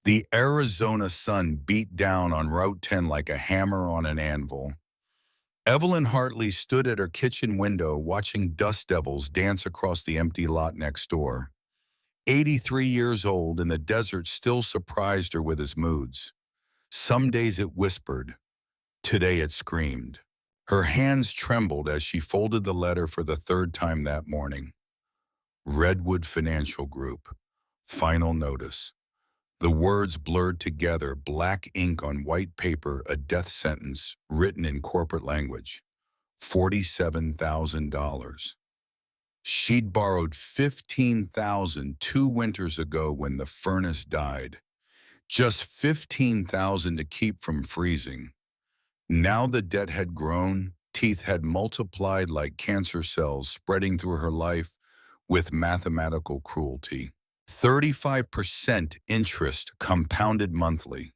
The Arizona sun beat down on Route 10 like a hammer on an anvil. Evelyn Hartley stood at her kitchen window watching dust devils dance across the empty lot next door. 83 years old, and the desert still surprised her with its moods. Some days it whispered, today it screamed. Her hands trembled as she folded the letter for the third time that morning. Redwood Financial Group. Final notice. The words blurred together, black ink on white paper, a death sentence written in corporate language. $47,000. She'd borrowed $15,000 2 winters ago when the furnace died. Just $15,000 to keep from freezing. Now the debt had grown, teeth had multiplied like cancer cells spreading through her life with mathematical cruelty. 35% interest compounded monthly.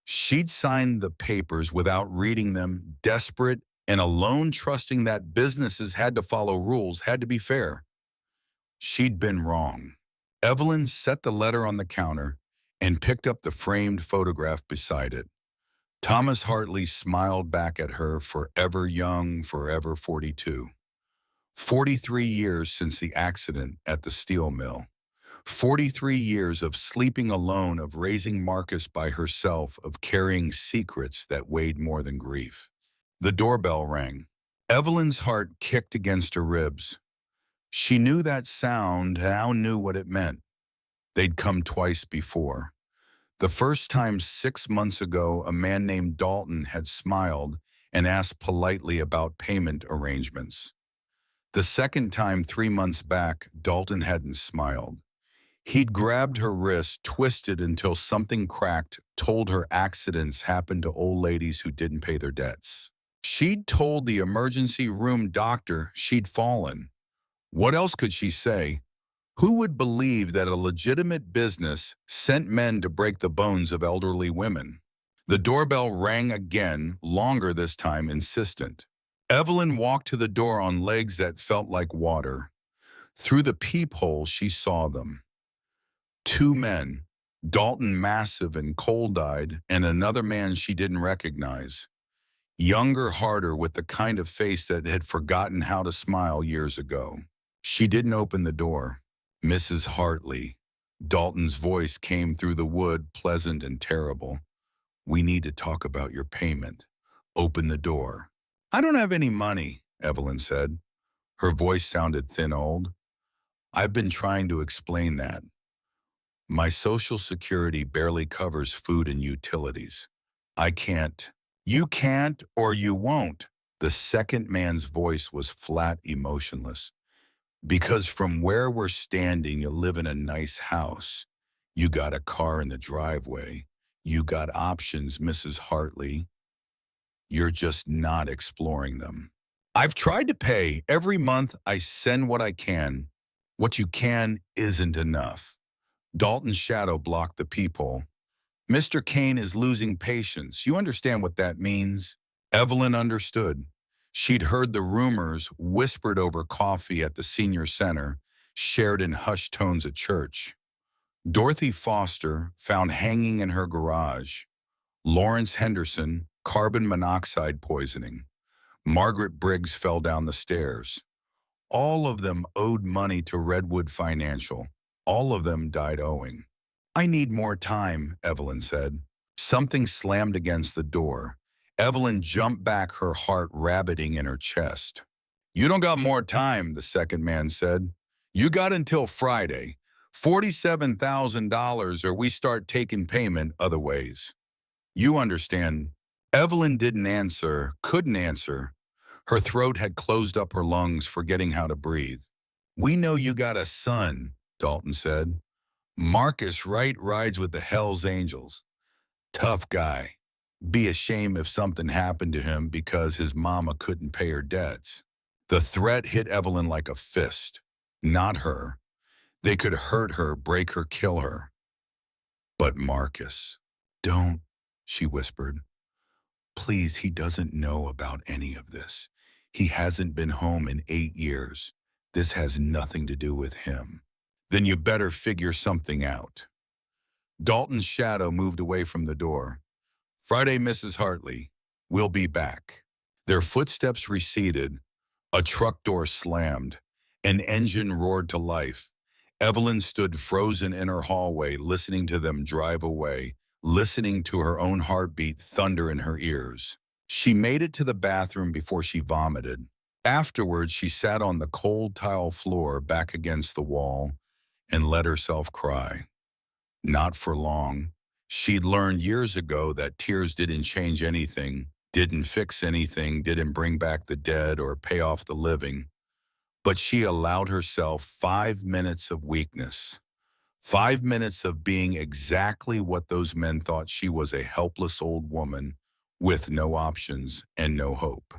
She'd signed the papers without reading them, desperate and alone, trusting that businesses had to follow rules, had to be fair. She'd been wrong. Evelyn set the letter on the counter and picked up the framed photograph beside it. Thomas Hartley smiled back at her, forever young, forever 42. 43 years since the accident at the steel mill. 43 years of sleeping alone, of raising Marcus by herself, of carrying secrets that weighed more than grief. The doorbell rang. Evelyn's heart kicked against her ribs. She knew that sound, now knew what it meant. They'd come twice before. The first time 6 months ago, a man named Dalton had smiled and asked politely about payment arrangements. The second time 3 months back, Dalton hadn't smiled. He'd grabbed her wrist, twisted until something cracked, told her accidents happened to old ladies who didn't pay their debts. She'd told the emergency room doctor she'd fallen. What else could she say? Who would believe that a legitimate business sent men to break the bones of elderly women? The doorbell rang again, longer this time, insistent. Evelyn walked to the door on legs that felt like water. Through the peephole, she saw them. 2 men, Dalton massive and cold-eyed, and another man she didn't recognize. Younger, harder, with the kind of face that had forgotten how to smile years ago. She didn't open the door. Mrs. Hartley. Dalton's voice came through the wood, pleasant and terrible. We need to talk about your payment. Open the door. I don't have any money, Evelyn said. Her voice sounded thin-old. I've been trying to explain that. My Social Security barely covers food and utilities. I can't. You can't or you won't. The second man's voice was flat, emotionless. Because from where we're standing, you live in a nice house. You got a car in the driveway. You got options, Mrs. Hartley. You're just not exploring them. I've tried to pay. Every month I send what I can. What you can isn't enough. Dalton's shadow blocked the peephole. Mr. Kane is losing patience. You understand what that means? Evelyn understood. She'd heard the rumors whispered over coffee at the senior center, shared in hushed tones at church. Dorothy Foster found hanging in her garage. Lawrence Henderson, carbon monoxide poisoning. Margaret Briggs fell down the stairs. All of them owed money to Redwood Financial. All of them died owing. I need more time, Evelyn said. Something slammed against the door. Evelyn jumped back, her heart rabbiting in her chest. You don't got more time, the second man said. You got until Friday. $47,000 or we start taking payment other ways. You understand. Evelyn didn't answer, couldn't answer. Her throat had closed up her lungs, forgetting how to breathe. We know you got a son, Dalton said. Marcus Wright rides with the Hells Angels. Tough guy. Be a shame if something happened to him because his mama couldn't pay her debts. The threat hit Evelyn like a fist. Not her. They could hurt her, break her, kill her. But Marcus. Don't, she whispered. Please, he doesn't know about any of this. He hasn't been home in 8 years. This has nothing to do with him. Then you better figure something out. Dalton's shadow moved away from the door. Friday, Mrs. Hartley. We'll be back. Their footsteps receded. A truck door slammed. An engine roared to life. Evelyn stood frozen in her hallway, listening to them drive away, listening to her own heartbeat thunder in her ears. She made it to the bathroom before she vomited. Afterwards, she sat on the cold tile floor back against the wall and let herself cry. Not for long. She'd learned years ago that tears didn't change anything, didn't fix anything, didn't bring back the dead or pay off the living. But she allowed herself 5 minutes of weakness, 5 minutes of being exactly what those men thought she was, a helpless old woman with no options and no hope.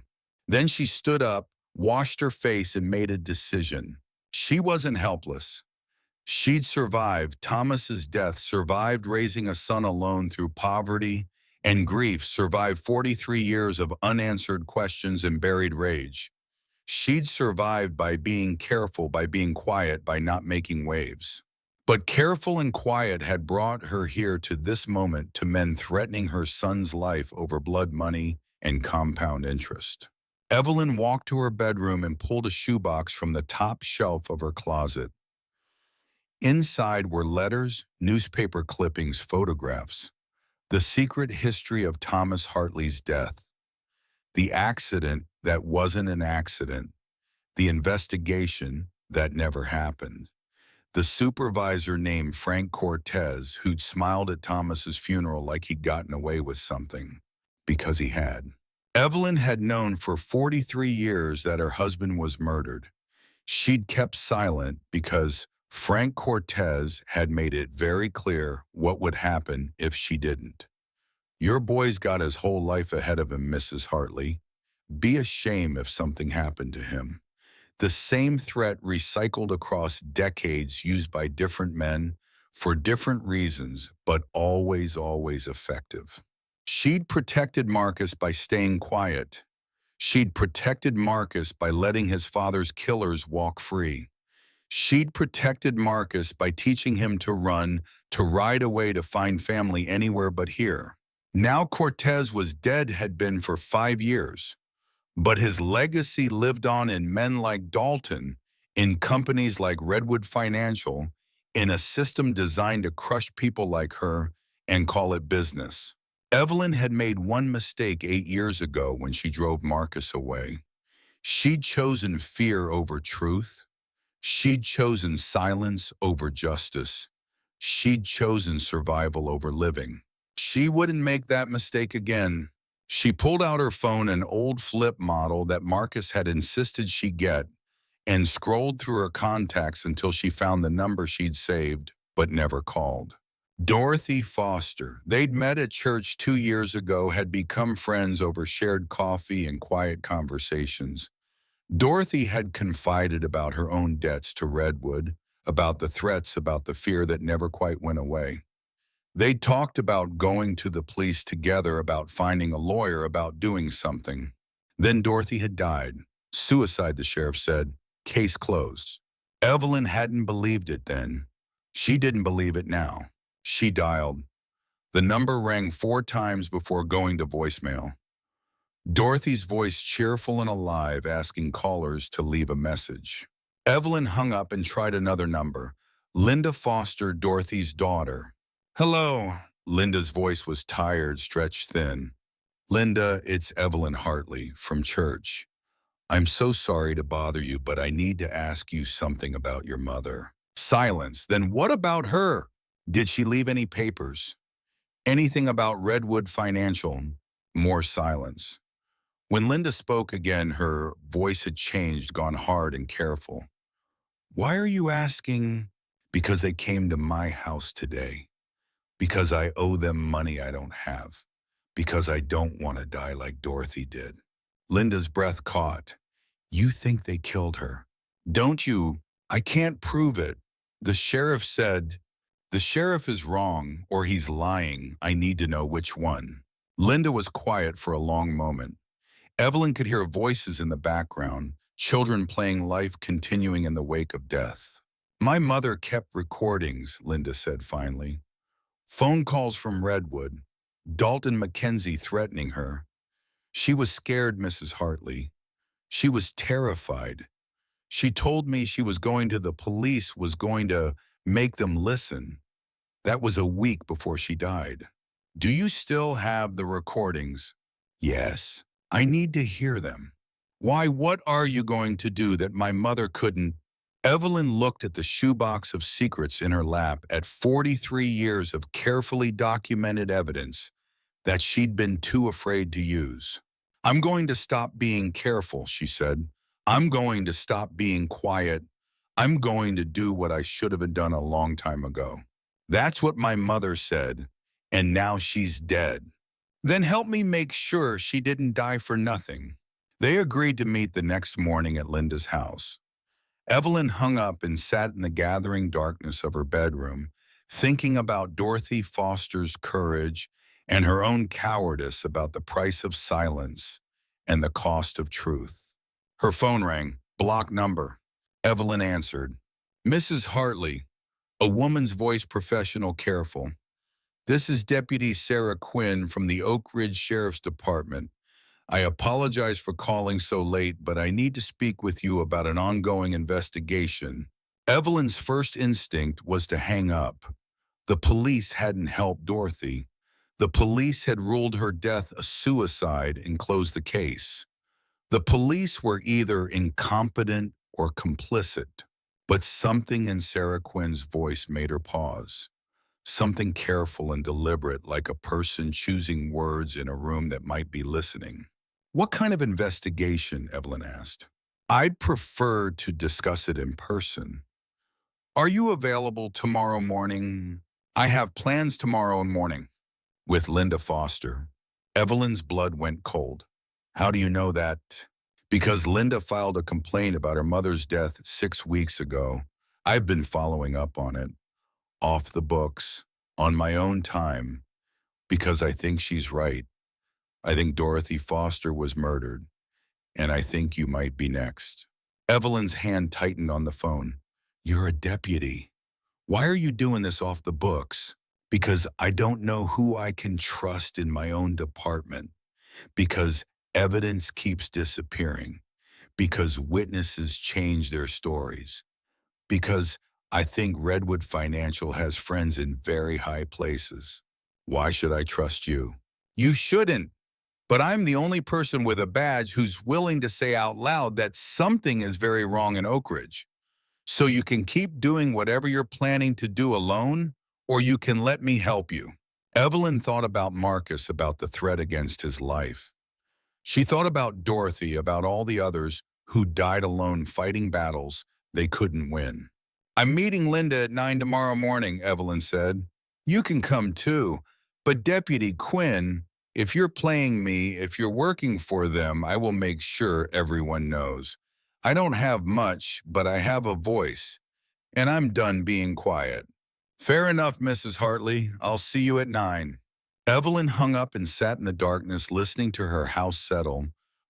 Then she stood up, washed her face, and made a decision. She wasn't helpless. She'd survived Thomas's death, survived raising a son alone through poverty and grief, survived 43 years of unanswered questions and buried rage. She'd survived by being careful, by being quiet, by not making waves. But careful and quiet had brought her here to this moment, to men threatening her son's life over blood money and compound interest. Evelyn walked to her bedroom and pulled a shoebox from the top shelf of her closet. Inside were letters, newspaper clippings, photographs, the secret history of Thomas Hartley's death, the accident that wasn't an accident, the investigation that never happened, the supervisor named Frank Cortez who'd smiled at Thomas's funeral like he'd gotten away with something, because he had. Evelyn had known for 43 years that her husband was murdered. She'd kept silent because Frank Cortez had made it very clear what would happen if she didn't. Your boy's got his whole life ahead of him, Mrs. Hartley. Be ashamed if something happened to him. The same threat recycled across decades, used by different men for different reasons, but always, always effective. She'd protected Marcus by staying quiet. She'd protected Marcus by letting his father's killers walk free. She'd protected Marcus by teaching him to run, to ride away, to find family anywhere but here. Now Cortez was dead, had been for 5 years. But his legacy lived on in men like Dalton, in companies like Redwood Financial, in a system designed to crush people like her and call it business. Evelyn had made one mistake 8 years ago when she drove Marcus away. She'd chosen fear over truth. She'd chosen silence over justice. She'd chosen survival over living. She wouldn't make that mistake again. She pulled out her phone, an old flip model that Marcus had insisted she get, and scrolled through her contacts until she found the number she'd saved but never called. Dorothy Foster. They'd met at church 2 years ago, had become friends over shared coffee and quiet conversations. Dorothy had confided about her own debts to Redwood, about the threats, about the fear that never quite went away. They talked about going to the police together, about finding a lawyer, about doing something. Then Dorothy had died. Suicide, the sheriff said. Case closed. Evelyn hadn't believed it then. She didn't believe it now. She dialed. The number rang 4 times before going to voicemail. Dorothy's voice cheerful and alive, asking callers to leave a message. Evelyn hung up and tried another number. Linda Foster, Dorothy's daughter. Hello. Linda's voice was tired, stretched thin. Linda, it's Evelyn Hartley from church. I'm so sorry to bother you, but I need to ask you something about your mother. Silence. Then what about her? Did she leave any papers? Anything about Redwood Financial? More silence. When Linda spoke again, her voice had changed, gone hard and careful. Why are you asking? Because they came to my house today. Because I owe them money I don't have. Because I don't want to die like Dorothy did. Linda's breath caught. You think they killed her? Don't you? I can't prove it. The sheriff said, the sheriff is wrong, or he's lying. I need to know which one. Linda was quiet for a long moment. Evelyn could hear voices in the background, children playing, life continuing in the wake of death. My mother kept recordings, Linda said finally. Phone calls from Redwood, Dalton McKenzie threatening her. She was scared, Mrs. Hartley. She was terrified. She told me she was going to the police, was going to make them listen. That was a week before she died. Do you still have the recordings? Yes. I need to hear them. Why, what are you going to do that my mother couldn't? Evelyn looked at the shoebox of secrets in her lap, at 43 years of carefully documented evidence that she'd been too afraid to use. I'm going to stop being careful, she said. I'm going to stop being quiet. I'm going to do what I should have done a long time ago. That's what my mother said, and now she's dead. Then help me make sure she didn't die for nothing. They agreed to meet the next morning at Linda's house. Evelyn hung up and sat in the gathering darkness of her bedroom, thinking about Dorothy Foster's courage and her own cowardice, about the price of silence and the cost of truth. Her phone rang. Block number. Evelyn answered. Mrs. Hartley, a woman's voice, professional, careful. This is Deputy Sarah Quinn from the Oak Ridge Sheriff's Department. I apologize for calling so late, but I need to speak with you about an ongoing investigation. Evelyn's first instinct was to hang up. The police hadn't helped Dorothy. The police had ruled her death a suicide and closed the case. The police were either incompetent or complicit. But something in Sarah Quinn's voice made her pause. Something careful and deliberate, like a person choosing words in a room that might be listening. What kind of investigation? Evelyn asked. I'd prefer to discuss it in person. Are you available tomorrow morning? I have plans tomorrow morning. With Linda Foster. Evelyn's blood went cold. How do you know that? Because Linda filed a complaint about her mother's death 6 weeks ago. I've been following up on it. Off the books, on my own time, because I think she's right. I think Dorothy Foster was murdered, and I think you might be next. Evelyn's hand tightened on the phone. You're a deputy. Why are you doing this off the books? Because I don't know who I can trust in my own department. Because evidence keeps disappearing. Because witnesses change their stories. Because I think Redwood Financial has friends in very high places. Why should I trust you? You shouldn't. But I'm the only person with a badge who's willing to say out loud that something is very wrong in Oak Ridge. So you can keep doing whatever you're planning to do alone, or you can let me help you. Evelyn thought about Marcus, about the threat against his life. She thought about Dorothy, about all the others who died alone fighting battles they couldn't win. I'm meeting Linda at 9 tomorrow morning, Evelyn said. You can come too, but Deputy Quinn, if you're playing me, if you're working for them, I will make sure everyone knows. I don't have much, but I have a voice, and I'm done being quiet. Fair enough, Mrs. Hartley. I'll see you at 9. Evelyn hung up and sat in the darkness, listening to her house settle,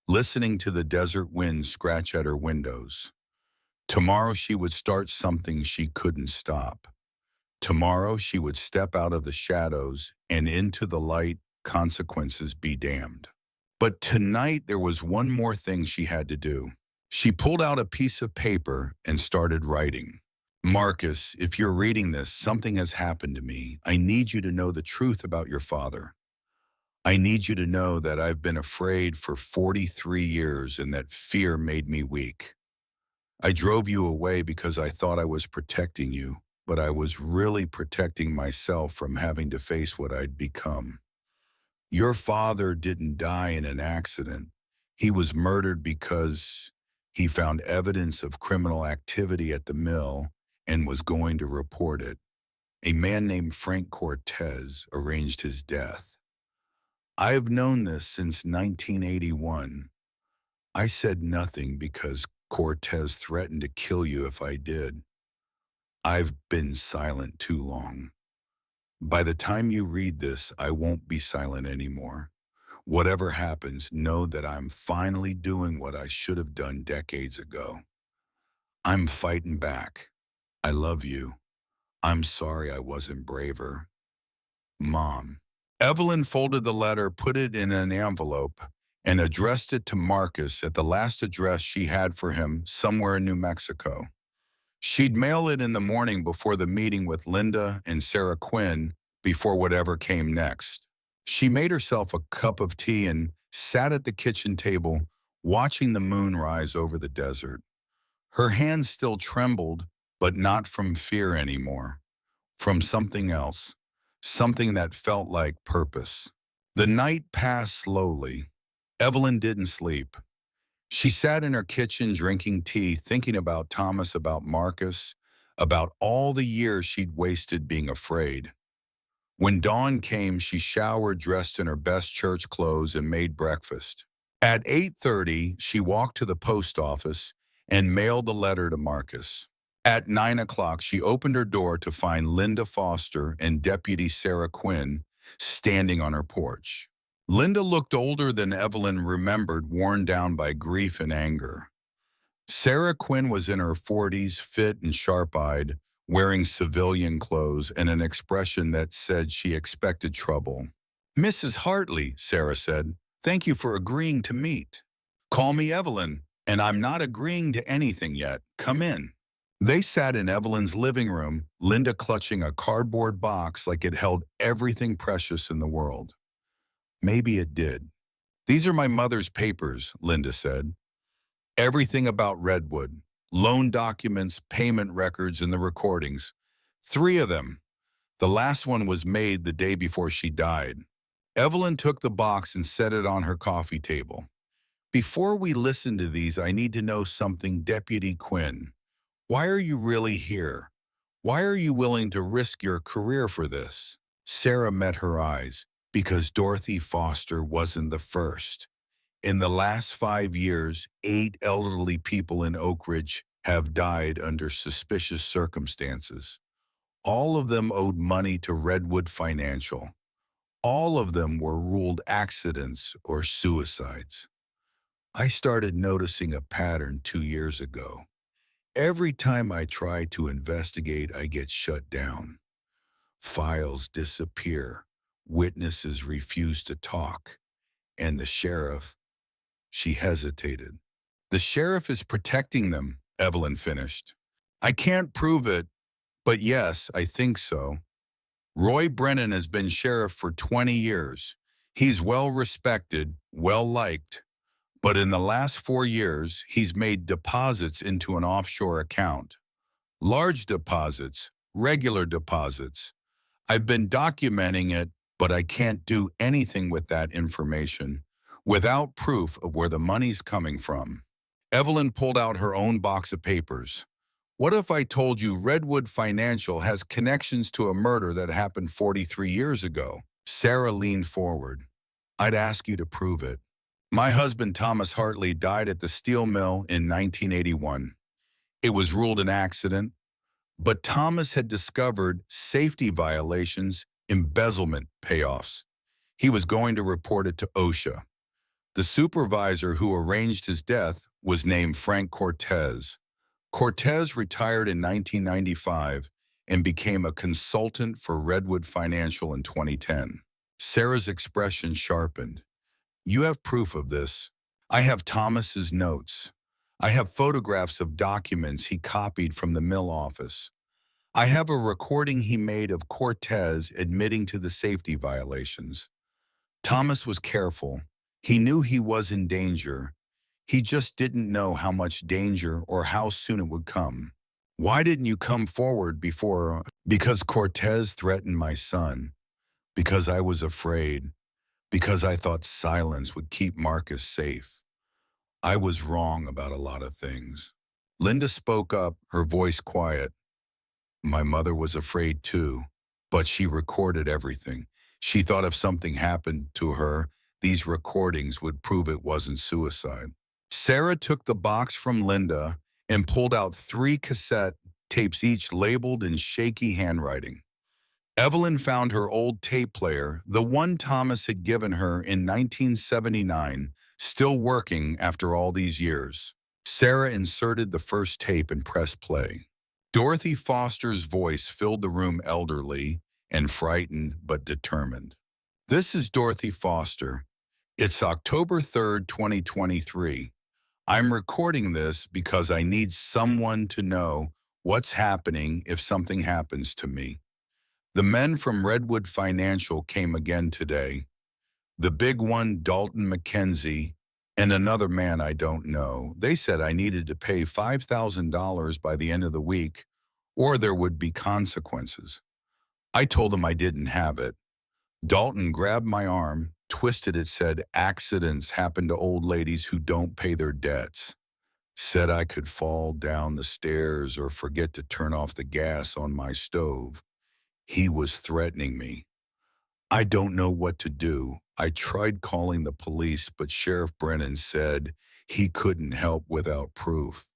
listening to the desert wind scratch at her windows. Tomorrow she would start something she couldn't stop. Tomorrow she would step out of the shadows and into the light, consequences be damned. But tonight there was one more thing she had to do. She pulled out a piece of paper and started writing. Marcus, if you're reading this, something has happened to me. I need you to know the truth about your father. I need you to know that I've been afraid for 43 years and that fear made me weak. I drove you away because I thought I was protecting you, but I was really protecting myself from having to face what I'd become. Your father didn't die in an accident. He was murdered because he found evidence of criminal activity at the mill and was going to report it. A man named Frank Cortez arranged his death. I've known this since 1981. I said nothing because Cortez threatened to kill you if I did. I've been silent too long. By the time you read this, I won't be silent anymore. Whatever happens, know that I'm finally doing what I should have done decades ago. I'm fighting back. I love you. I'm sorry I wasn't braver. Mom. Evelyn folded the letter, put it in an envelope, and addressed it to Marcus at the last address she had for him somewhere in New Mexico. She'd mail it in the morning before the meeting with Linda and Sarah Quinn before whatever came next. She made herself a cup of tea and sat at the kitchen table, watching the moon rise over the desert. Her hands still trembled, but not from fear anymore, from something else, something that felt like purpose. The night passed slowly. Evelyn didn't sleep. She sat in her kitchen drinking tea, thinking about Thomas, about Marcus, about all the years she'd wasted being afraid. When dawn came, she showered, dressed in her best church clothes, and made breakfast. At 8:30, she walked to the post office and mailed the letter to Marcus. At 9 o'clock, she opened her door to find Linda Foster and Deputy Sarah Quinn standing on her porch. Linda looked older than Evelyn remembered, worn down by grief and anger. Sarah Quinn was in her 40s, fit and sharp-eyed, wearing civilian clothes and an expression that said she expected trouble. "Mrs. Hartley," Sarah said, "thank you for agreeing to meet." "Call me Evelyn, and I'm not agreeing to anything yet. Come in." They sat in Evelyn's living room, Linda clutching a cardboard box like it held everything precious in the world. Maybe it did. "These are my mother's papers," Linda said. "Everything about Redwood. Loan documents, payment records, and the recordings. 3 of them. The last one was made the day before she died." Evelyn took the box and set it on her coffee table. "Before we listen to these, I need to know something, Deputy Quinn. Why are you really here? Why are you willing to risk your career for this?" Sarah met her eyes. "Because Dorothy Foster wasn't the first. In the last 5 years, 8 elderly people in Oak Ridge have died under suspicious circumstances. All of them owed money to Redwood Financial. All of them were ruled accidents or suicides. I started noticing a pattern 2 years ago. Every time I try to investigate, I get shut down. Files disappear. Witnesses refuse to talk. And the sheriff," she hesitated. "The sheriff is protecting them," Evelyn finished. "I can't prove it, but yes, I think so. Roy Brennan has been sheriff for 20 years. He's well respected, well liked, but in the last 4 years, he's made deposits into an offshore account. Large deposits, regular deposits. I've been documenting it, but I can't do anything with that information without proof of where the money's coming from." Evelyn pulled out her own box of papers. "What if I told you Redwood Financial has connections to a murder that happened 43 years ago?" Sarah leaned forward. "I'd ask you to prove it. My husband, Thomas Hartley, died at the steel mill in 1981. It was ruled an accident, but Thomas had discovered safety violations, embezzlement payoffs. He was going to report it to OSHA. The supervisor who arranged his death was named Frank Cortez. Cortez retired in 1995 and became a consultant for Redwood Financial in 2010. Sarah's expression sharpened. "You have proof of this?" "I have Thomas's notes. I have photographs of documents he copied from the mill office. I have a recording he made of Cortez admitting to the safety violations. Thomas was careful. He knew he was in danger. He just didn't know how much danger or how soon it would come." "Why didn't you come forward before?" "Because Cortez threatened my son. Because I was afraid. Because I thought silence would keep Marcus safe. I was wrong about a lot of things." Linda spoke up, her voice quiet. "My mother was afraid too, but she recorded everything. She thought if something happened to her, these recordings would prove it wasn't suicide." Sarah took the box from Linda and pulled out 3 cassette tapes, each labeled in shaky handwriting. Evelyn found her old tape player, the one Thomas had given her in 1979, still working after all these years. Sarah inserted the first tape and pressed play. Dorothy Foster's voice filled the room, elderly, and frightened but determined. This is Dorothy Foster. It's October 3rd, 2023. I'm recording this because I need someone to know what's happening if something happens to me. The men from Redwood Financial came again today. The big one, Dalton McKenzie, and another man I don't know. They said I needed to pay $5,000 by the end of the week, or there would be consequences. I told them I didn't have it. Dalton grabbed my arm, twisted it, said accidents happen to old ladies who don't pay their debts. Said I could fall down the stairs or forget to turn off the gas on my stove. He was threatening me. I don't know what to do. I tried calling the police, but Sheriff Brennan said he couldn't help without proof.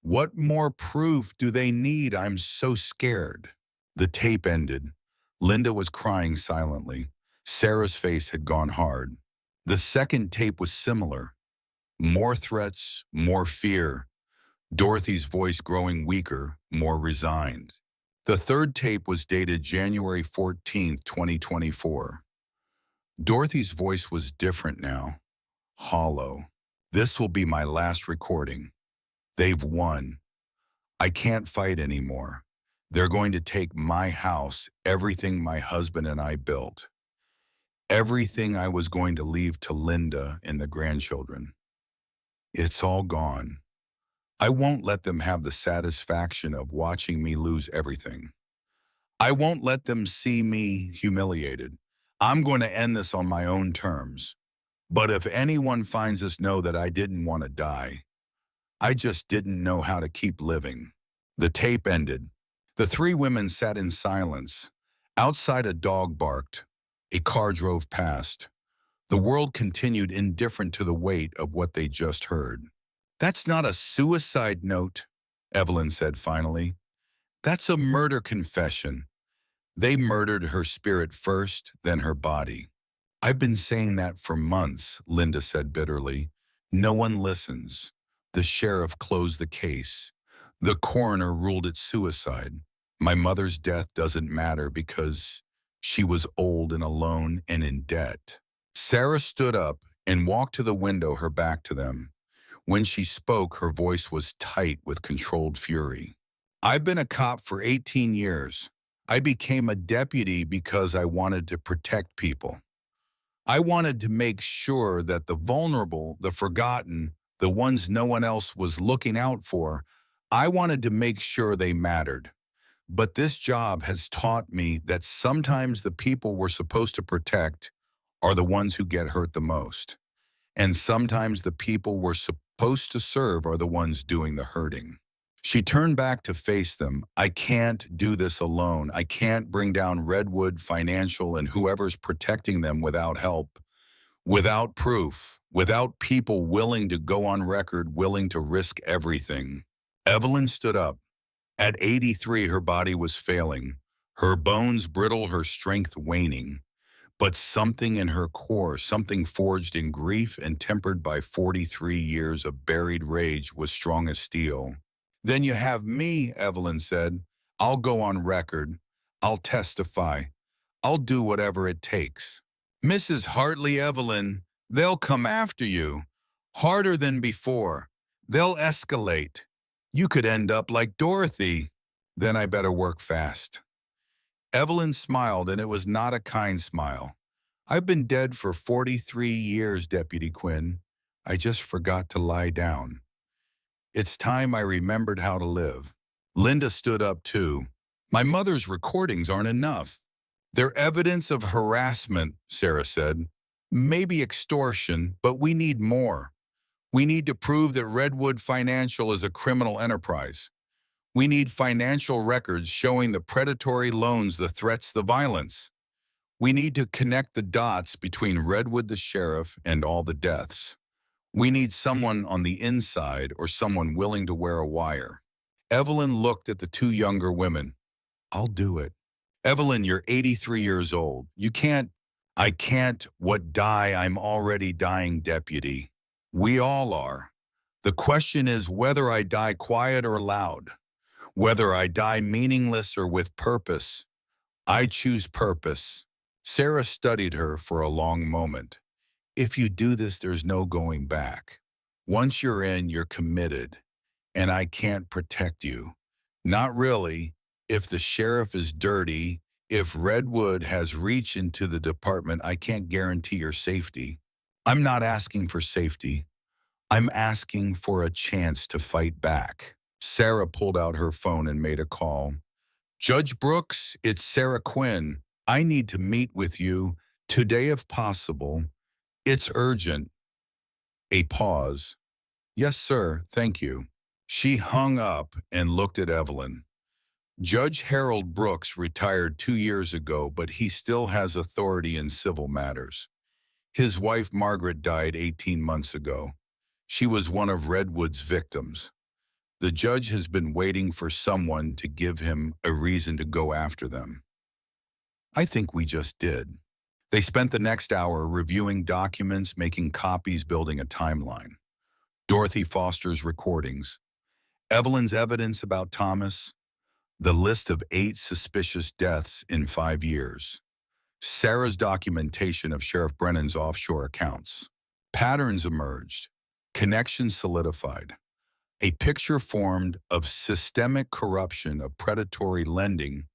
What more proof do they need? I'm so scared. The tape ended. Linda was crying silently. Sarah's face had gone hard. The second tape was similar. More threats, more fear. Dorothy's voice growing weaker, more resigned. The third tape was dated January 14th, 2024. Dorothy's voice was different now, hollow. This will be my last recording. They've won. I can't fight anymore. They're going to take my house, everything my husband and I built. Everything I was going to leave to Linda and the grandchildren. It's all gone. I won't let them have the satisfaction of watching me lose everything. I won't let them see me humiliated. I'm going to end this on my own terms. But if anyone finds this, know that I didn't want to die. I just didn't know how to keep living. The tape ended. The three women sat in silence. Outside, a dog barked. A car drove past. The world continued indifferent to the weight of what they just heard. That's not a suicide note, Evelyn said finally. That's a murder confession. They murdered her spirit first, then her body. I've been saying that for months, Linda said bitterly. No one listens. The sheriff closed the case. The coroner ruled it suicide. My mother's death doesn't matter because she was old and alone and in debt. Sarah stood up and walked to the window, her back to them. When she spoke, her voice was tight with controlled fury. I've been a cop for 18 years. I became a deputy because I wanted to protect people. I wanted to make sure that the vulnerable, the forgotten, the ones no one else was looking out for, I wanted to make sure they mattered. But this job has taught me that sometimes the people we're supposed to protect are the ones who get hurt the most. And sometimes the people we're supposed to serve are the ones doing the hurting. She turned back to face them. I can't do this alone. I can't bring down Redwood Financial and whoever's protecting them without help, without proof, without people willing to go on record, willing to risk everything. Evelyn stood up. At 83, her body was failing, her bones brittle, her strength waning. But something in her core, something forged in grief and tempered by 43 years of buried rage, was strong as steel. Then you have me, Evelyn said. I'll go on record. I'll testify. I'll do whatever it takes. Mrs. Hartley, Evelyn, they'll come after you. Harder than before. They'll escalate. You could end up like Dorothy. Then I better work fast. Evelyn smiled, and it was not a kind smile. I've been dead for 43 years, Deputy Quinn. I just forgot to lie down. It's time I remembered how to live. Linda stood up too. My mother's recordings aren't enough. They're evidence of harassment, Sarah said. Maybe extortion, but we need more. We need to prove that Redwood Financial is a criminal enterprise. We need financial records showing the predatory loans, the threats, the violence. We need to connect the dots between Redwood, the sheriff, and all the deaths. We need someone on the inside or someone willing to wear a wire. Evelyn looked at the two younger women. I'll do it. Evelyn, you're 83 years old. You can't. I can't. What die? I'm already dying, Deputy. We all are. The question is whether I die quiet or loud, whether I die meaningless or with purpose. I choose purpose. Sarah studied her for a long moment. If you do this, there's no going back. Once you're in, you're committed, and I can't protect you. Not really. If the sheriff is dirty, if Redwood has reach into the department, I can't guarantee your safety. I'm not asking for safety. I'm asking for a chance to fight back. Sarah pulled out her phone and made a call. Judge Brooks, it's Sarah Quinn. I need to meet with you today if possible. It's urgent. A pause. Yes, sir, thank you. She hung up and looked at Evelyn. Judge Harold Brooks retired 2 years ago, but he still has authority in civil matters. His wife Margaret died 18 months ago. She was one of Redwood's victims. The judge has been waiting for someone to give him a reason to go after them. I think we just did. They spent the next hour reviewing documents, making copies, building a timeline. Dorothy Foster's recordings, Evelyn's evidence about Thomas, the list of 8 suspicious deaths in 5 years, Sarah's documentation of Sheriff Brennan's offshore accounts. Patterns emerged, connections solidified. A picture formed of systemic corruption of predatory lending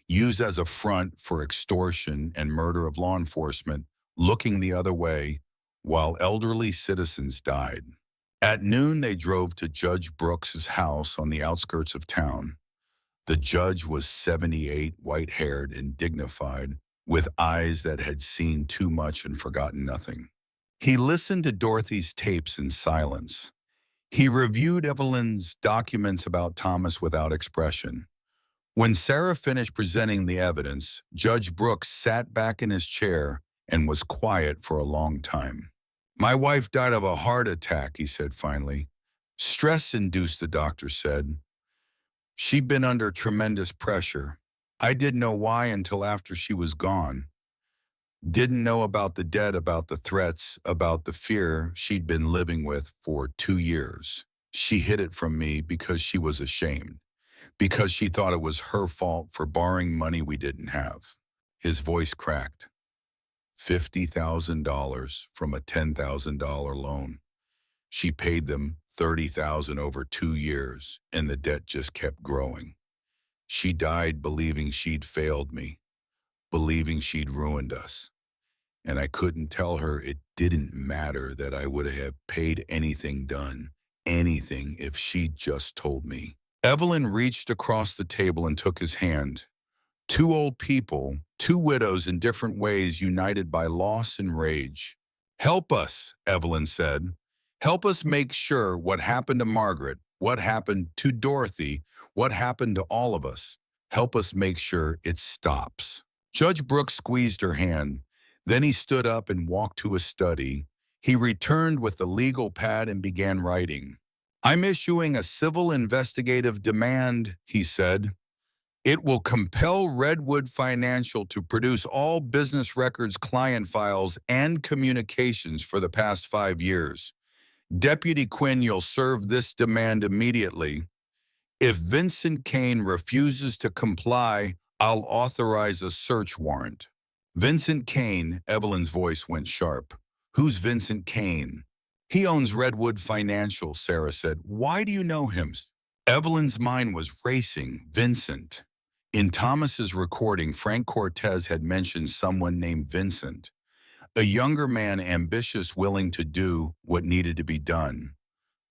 used as a front for extortion and murder of law enforcement looking the other way while elderly citizens died. At noon, they drove to Judge Brooks's house on the outskirts of town. The judge was 78, white-haired and dignified, with eyes that had seen too much and forgotten nothing. He listened to Dorothy's tapes in silence. He reviewed Evelyn's documents about Thomas without expression. When Sarah finished presenting the evidence, Judge Brooks sat back in his chair and was quiet for a long time. My wife died of a heart attack, he said finally. Stress-induced, the doctor said. She'd been under tremendous pressure. I didn't know why until after she was gone. Didn't know about the debt, about the threats, about the fear she'd been living with for 2 years. She hid it from me because she was ashamed, because she thought it was her fault for borrowing money we didn't have. His voice cracked. $50,000 from a $10,000 loan. She paid them $30,000 over 2 years, and the debt just kept growing. She died believing she'd failed me, believing she'd ruined us. And I couldn't tell her it didn't matter, that I would have paid anything, done anything, if she'd just told me. Evelyn reached across the table and took his hand. 2 old people, 2 widows in different ways, united by loss and rage. Help us, Evelyn said. Help us make sure what happened to Margaret, what happened to Dorothy, what happened to all of us. Help us make sure it stops. Judge Brooks squeezed her hand. Then he stood up and walked to his study. He returned with the legal pad and began writing. I'm issuing a civil investigative demand, he said. It will compel Redwood Financial to produce all business records, client files, and communications for the past 5 years. Deputy Quinn, you'll serve this demand immediately. If Vincent Kane refuses to comply, I'll authorize a search warrant. Vincent Kane, Evelyn's voice went sharp. Who's Vincent Kane? He owns Redwood Financial, Sarah said. Why do you know him? Evelyn's mind was racing. Vincent. In Thomas's recording, Frank Cortez had mentioned someone named Vincent, a younger man, ambitious, willing to do what needed to be done.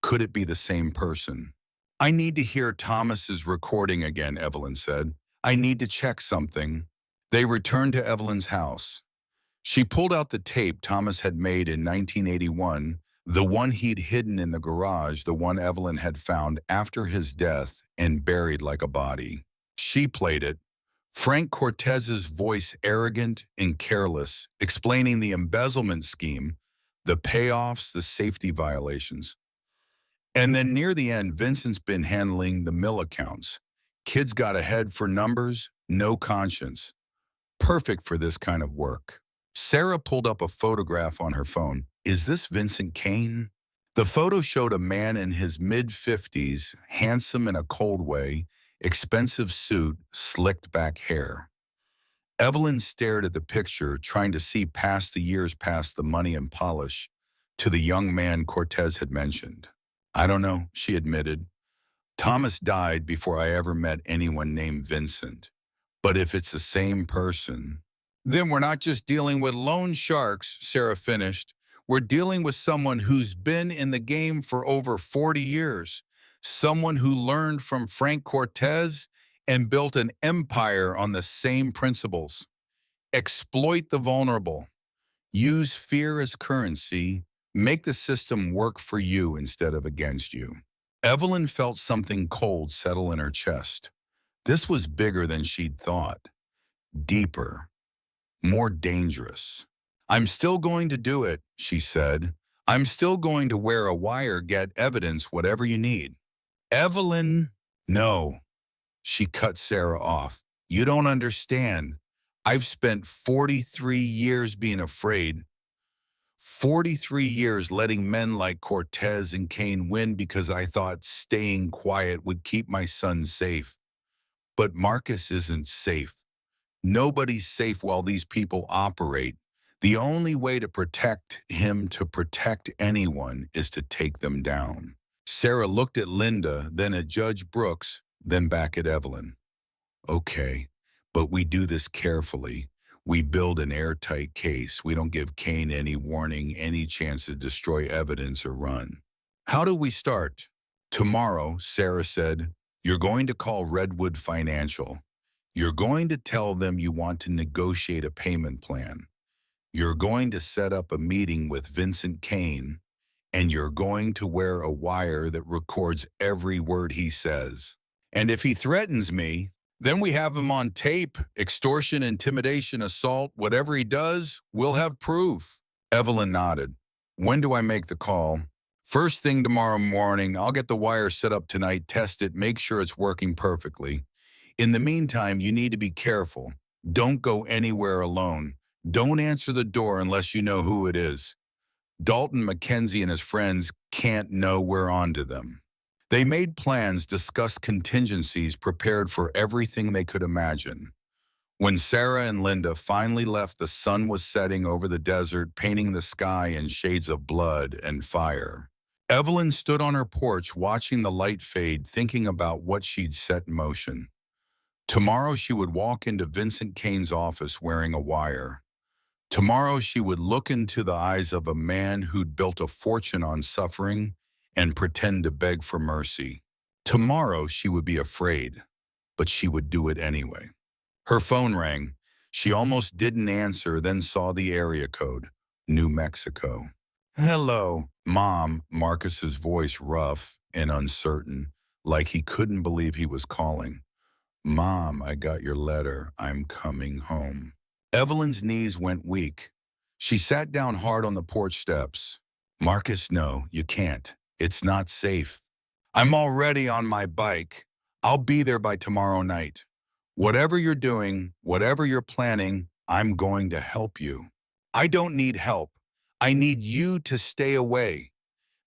Could it be the same person? I need to hear Thomas's recording again, Evelyn said. I need to check something. They returned to Evelyn's house. She pulled out the tape Thomas had made in 1981, the one he'd hidden in the garage, the one Evelyn had found after his death and buried like a body. She played it, Frank Cortez's voice arrogant and careless, explaining the embezzlement scheme, the payoffs, the safety violations. And then near the end, Vincent's been handling the mill accounts. Kids got a head for numbers, no conscience. Perfect for this kind of work. Sarah pulled up a photograph on her phone. Is this Vincent Kane? The photo showed a man in his mid-50s, handsome in a cold way, expensive suit, slicked back hair. Evelyn stared at the picture, trying to see past the years, past the money and polish, to the young man Cortez had mentioned. I don't know, she admitted. Thomas died before I ever met anyone named Vincent. But if it's the same person, then we're not just dealing with loan sharks, Sarah finished. We're dealing with someone who's been in the game for over 40 years, someone who learned from Frank Cortez and built an empire on the same principles. Exploit the vulnerable, use fear as currency, make the system work for you instead of against you. Evelyn felt something cold settle in her chest. This was bigger than she'd thought, deeper, more dangerous. I'm still going to do it, she said. I'm still going to wear a wire, get evidence, whatever you need. Evelyn, no, she cut Sarah off. You don't understand. I've spent 43 years being afraid. 43 years letting men like Cortez and Kane win because I thought staying quiet would keep my son safe. But Marcus isn't safe. Nobody's safe while these people operate. The only way to protect him, to protect anyone, is to take them down. Sarah looked at Linda, then at Judge Brooks, then back at Evelyn. Okay, but we do this carefully. We build an airtight case. We don't give Kane any warning, any chance to destroy evidence or run. How do we start? Tomorrow, Sarah said, you're going to call Redwood Financial. You're going to tell them you want to negotiate a payment plan. You're going to set up a meeting with Vincent Kane, and you're going to wear a wire that records every word he says. And if he threatens me, then we have him on tape, extortion, intimidation, assault, whatever he does, we'll have proof. Evelyn nodded. When do I make the call? First thing tomorrow morning. I'll get the wire set up tonight, test it, make sure it's working perfectly. In the meantime, you need to be careful. Don't go anywhere alone. Don't answer the door unless you know who it is. Dalton McKenzie and his friends can't know we're onto them. They made plans, discussed contingencies, prepared for everything they could imagine. When Sarah and Linda finally left, the sun was setting over the desert, painting the sky in shades of blood and fire. Evelyn stood on her porch, watching the light fade, thinking about what she'd set in motion. Tomorrow she would walk into Vincent Kane's office wearing a wire. Tomorrow she would look into the eyes of a man who'd built a fortune on suffering and pretend to beg for mercy. Tomorrow she would be afraid, but she would do it anyway. Her phone rang. She almost didn't answer, then saw the area code, New Mexico. Hello, Mom, Marcus's voice rough and uncertain, like he couldn't believe he was calling. Mom, I got your letter. I'm coming home. Evelyn's knees went weak. She sat down hard on the porch steps. Marcus, no, you can't. It's not safe. I'm already on my bike. I'll be there by tomorrow night. Whatever you're doing, whatever you're planning, I'm going to help you. I don't need help. I need you to stay away.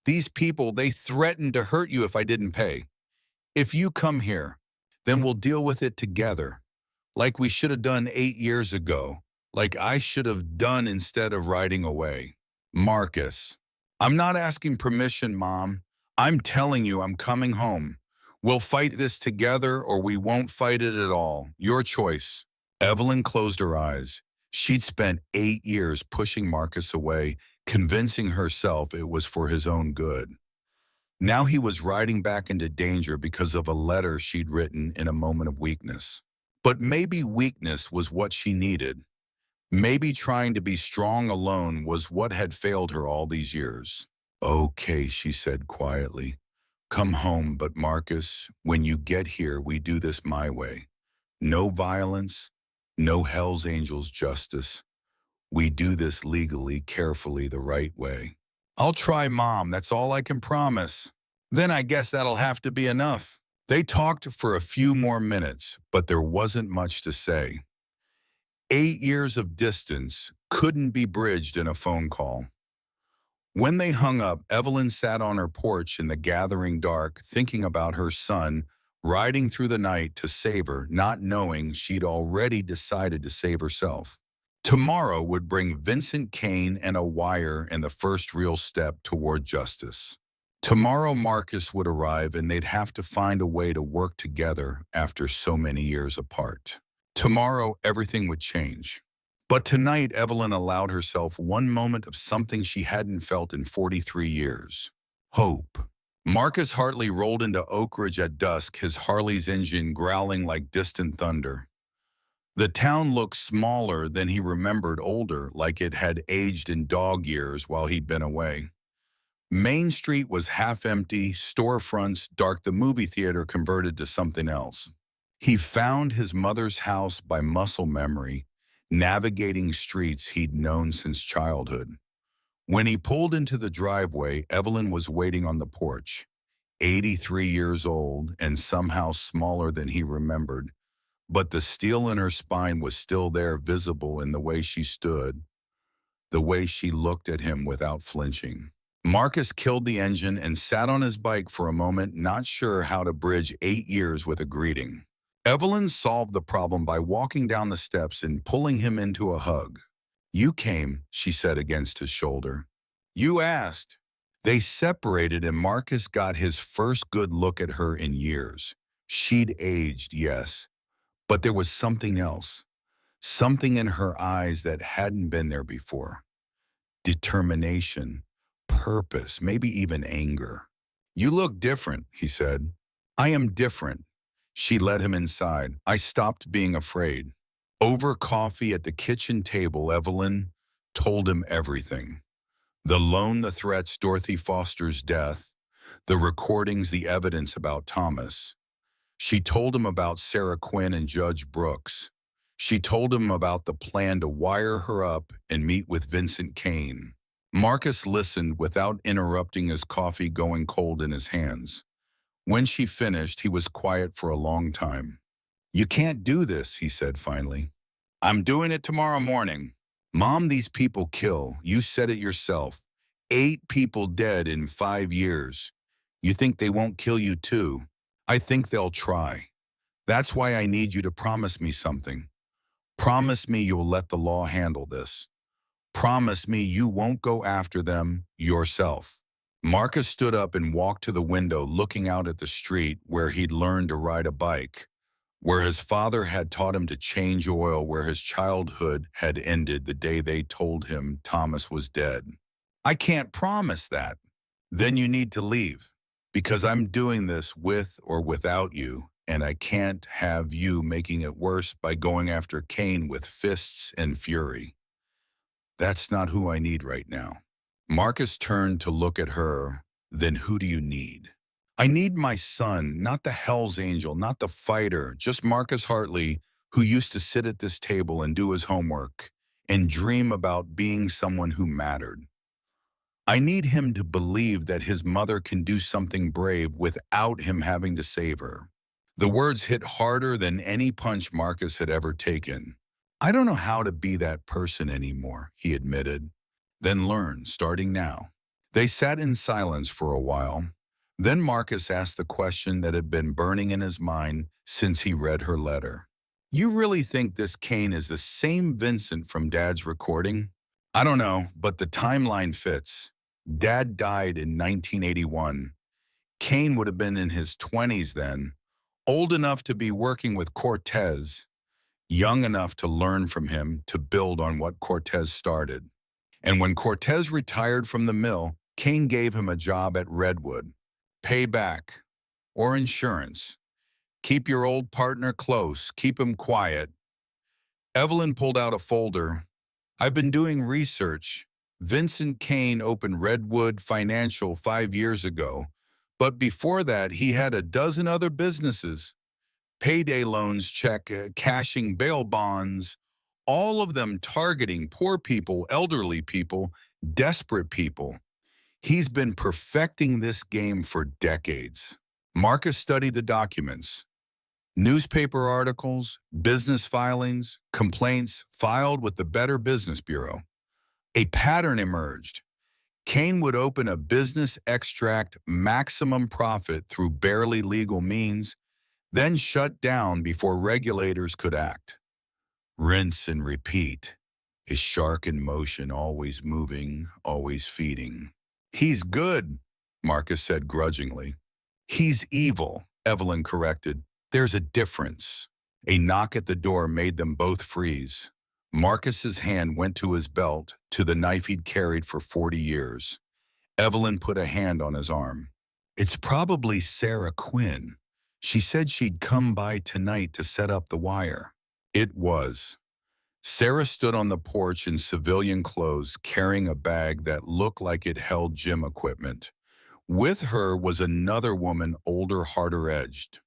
These people, they threatened to hurt you if I didn't pay. If you come here, then we'll deal with it together. Like we should have done 8 years ago. Like I should have done instead of riding away. Marcus. I'm not asking permission, Mom. I'm telling you I'm coming home. We'll fight this together or we won't fight it at all. Your choice. Evelyn closed her eyes. She'd spent 8 years pushing Marcus away, convincing herself it was for his own good. Now he was riding back into danger because of a letter she'd written in a moment of weakness. But maybe weakness was what she needed. Maybe trying to be strong alone was what had failed her all these years. Okay, she said quietly. Come home, but Marcus, when you get here, we do this my way. No violence, no Hell's Angels justice. We do this legally, carefully, the right way. I'll try, Mom, that's all I can promise. Then I guess that'll have to be enough. They talked for a few more minutes, but there wasn't much to say. 8 years of distance couldn't be bridged in a phone call. When they hung up, Evelyn sat on her porch in the gathering dark, thinking about her son, riding through the night to save her, not knowing she'd already decided to save herself. Tomorrow would bring Vincent Kane and a wire and the first real step toward justice. Tomorrow Marcus would arrive and they'd have to find a way to work together after so many years apart. Tomorrow everything would change. But tonight Evelyn allowed herself one moment of something she hadn't felt in 43 years. Hope. Marcus Hartley rolled into Oak Ridge at dusk, his Harley's engine growling like distant thunder. The town looked smaller than he remembered, older, like it had aged in dog years while he'd been away. Main Street was half empty, storefronts dark, the movie theater converted to something else. He found his mother's house by muscle memory, navigating streets he'd known since childhood. When he pulled into the driveway, Evelyn was waiting on the porch, 83 years old and somehow smaller than he remembered, but the steel in her spine was still there, visible in the way she stood, the way she looked at him without flinching. Marcus killed the engine and sat on his bike for a moment, not sure how to bridge 8 years with a greeting. Evelyn solved the problem by walking down the steps and pulling him into a hug. "You came," she said against his shoulder. "You asked." They separated and Marcus got his first good look at her in years. She'd aged, yes, but there was something else. Something in her eyes that hadn't been there before. Determination, purpose, maybe even anger. "You look different," he said. "I am different." She led him inside. "I stopped being afraid." Over coffee at the kitchen table, Evelyn told him everything. The loan, the threats, Dorothy Foster's death, the recordings, the evidence about Thomas. She told him about Sarah Quinn and Judge Brooks. She told him about the plan to wire her up and meet with Vincent Kane. Marcus listened without interrupting, his coffee going cold in his hands. When she finished, he was quiet for a long time. "You can't do this," he said finally. "I'm doing it tomorrow morning." "Mom, these people kill. You said it yourself. 8 people dead in 5 years. You think they won't kill you too?" "I think they'll try. That's why I need you to promise me something. Promise me you'll let the law handle this. Promise me you won't go after them yourself." Marcus stood up and walked to the window, looking out at the street where he'd learned to ride a bike, where his father had taught him to change oil, where his childhood had ended the day they told him Thomas was dead. "I can't promise that." "Then you need to leave, because I'm doing this with or without you, and I can't have you making it worse by going after Kane with fists and fury. That's not who I need right now." Marcus turned to look at her. "Then who do you need?" "I need my son, not the Hell's Angel, not the fighter, just Marcus Hartley, who used to sit at this table and do his homework and dream about being someone who mattered. I need him to believe that his mother can do something brave without him having to save her." The words hit harder than any punch Marcus had ever taken. "I don't know how to be that person anymore," he admitted. "Then learn, starting now." They sat in silence for a while. Then Marcus asked the question that had been burning in his mind since he read her letter. "You really think this Kane is the same Vincent from Dad's recording?" "I don't know, but the timeline fits. Dad died in 1981. Kane would have been in his 20s then, old enough to be working with Cortez, young enough to learn from him, to build on what Cortez started. And when Cortez retired from the mill, Kane gave him a job at Redwood. Payback or insurance. Keep your old partner close, keep him quiet." Evelyn pulled out a folder. "I've been doing research. Vincent Kane opened Redwood Financial 5 years ago, but before that he had a dozen other businesses. Payday loans, cashing bail bonds, all of them targeting poor people, elderly people, desperate people. He's been perfecting this game for decades." Marcus studied the documents. Newspaper articles, business filings, complaints filed with the Better Business Bureau. A pattern emerged. Kane would open a business, extract maximum profit through barely legal means, then shut down before regulators could act. Rinse and repeat. A shark in motion, always moving, always feeding. He's good, Marcus said grudgingly. He's evil, Evelyn corrected. There's a difference. A knock at the door made them both freeze. Marcus's hand went to his belt, to the knife he'd carried for 40 years. Evelyn put a hand on his arm. It's probably Sarah Quinn. She said she'd come by tonight to set up the wire. It was. Sarah stood on the porch in civilian clothes, carrying a bag that looked like it held gym equipment. With her was another woman, older, harder-edged.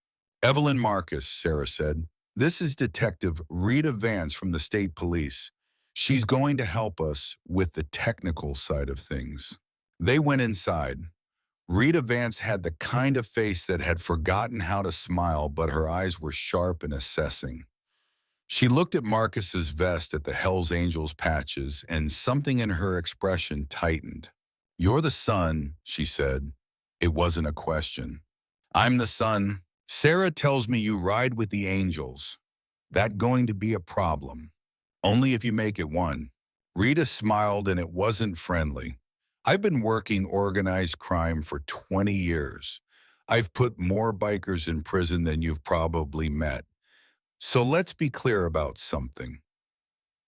Evelyn Marcus, Sarah said. This is Detective Rita Vance from the state police. She's going to help us with the technical side of things. They went inside. Rita Vance had the kind of face that had forgotten how to smile, but her eyes were sharp and assessing. She looked at Marcus's vest at the Hells Angels patches, and something in her expression tightened. You're the son, she said. It wasn't a question. I'm the son. Sarah tells me you ride with the Angels. That going to be a problem. Only if you make it one. Rita smiled, and it wasn't friendly. I've been working organized crime for 20 years. I've put more bikers in prison than you've probably met. So let's be clear about something.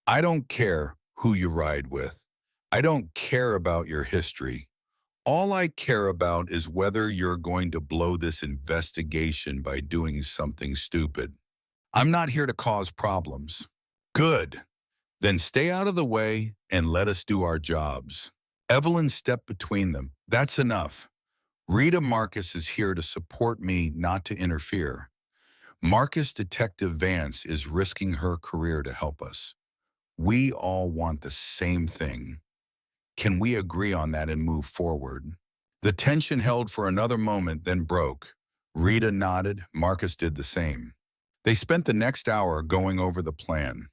I don't care who you ride with. I don't care about your history. All I care about is whether you're going to blow this investigation by doing something stupid. I'm not here to cause problems. Good. Then stay out of the way and let us do our jobs. Evelyn stepped between them. That's enough. Rita Marcus is here to support me, not to interfere. Marcus Detective Vance is risking her career to help us. We all want the same thing. Can we agree on that and move forward? The tension held for another moment, then broke. Rita nodded. Marcus did the same. They spent the next hour going over the plan.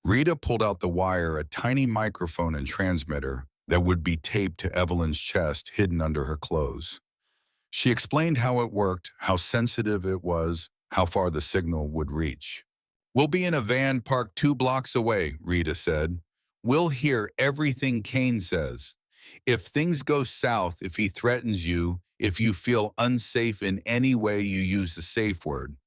Rita pulled out the wire, a tiny microphone and transmitter that would be taped to Evelyn's chest, hidden under her clothes. She explained how it worked, how sensitive it was, how far the signal would reach. We'll be in a van parked 2 blocks away, Rita said. We'll hear everything Kane says. If things go south, if he threatens you, if you feel unsafe in any way, you use the safe word.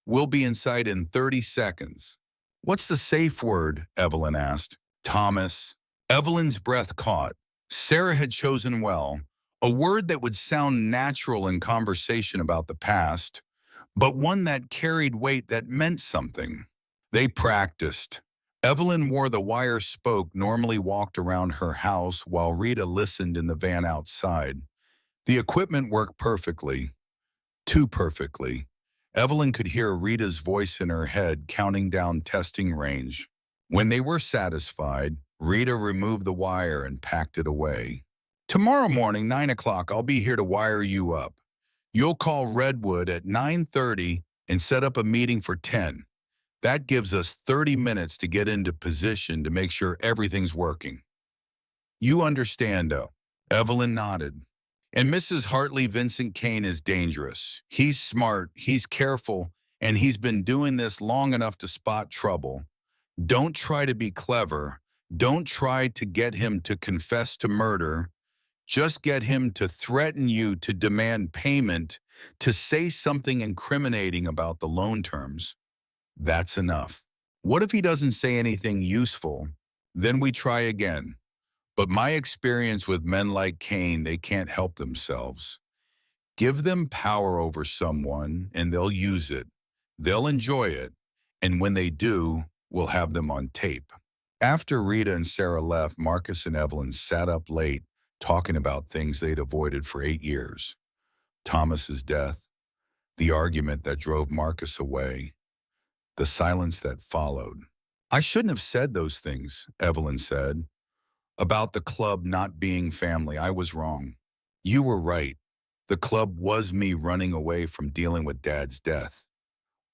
We'll be inside in 30 seconds. What's the safe word? Evelyn asked. Thomas. Evelyn's breath caught. Sarah had chosen well, a word that would sound natural in conversation about the past, but one that carried weight, that meant something. They practiced. Evelyn wore the wire spoke, normally walked around her house while Rita listened in the van outside. The equipment worked perfectly. Too perfectly. Evelyn could hear Rita's voice in her head, counting down testing range. When they were satisfied, Rita removed the wire and packed it away. Tomorrow morning, 9 o'clock, I'll be here to wire you up. You'll call Redwood at 9:30 and set up a meeting for 10. That gives us 30 minutes to get into position to make sure everything's working. You understand, though? Evelyn nodded. And Mrs. Hartley, Vincent Kane is dangerous. He's smart, he's careful, and he's been doing this long enough to spot trouble. Don't try to be clever. Don't try to get him to confess to murder. Just get him to threaten you, to demand payment, to say something incriminating about the loan terms. That's enough. What if he doesn't say anything useful? Then we try again. But my experience with men like Kane, they can't help themselves. Give them power over someone and they'll use it. They'll enjoy it. And when they do, we'll have them on tape. After Rita and Sarah left, Marcus and Evelyn sat up late, talking about things they'd avoided for 8 years. Thomas's death, the argument that drove Marcus away, the silence that followed. I shouldn't have said those things, Evelyn said. About the club not being family, I was wrong. You were right. The club was me running away from dealing with Dad's death.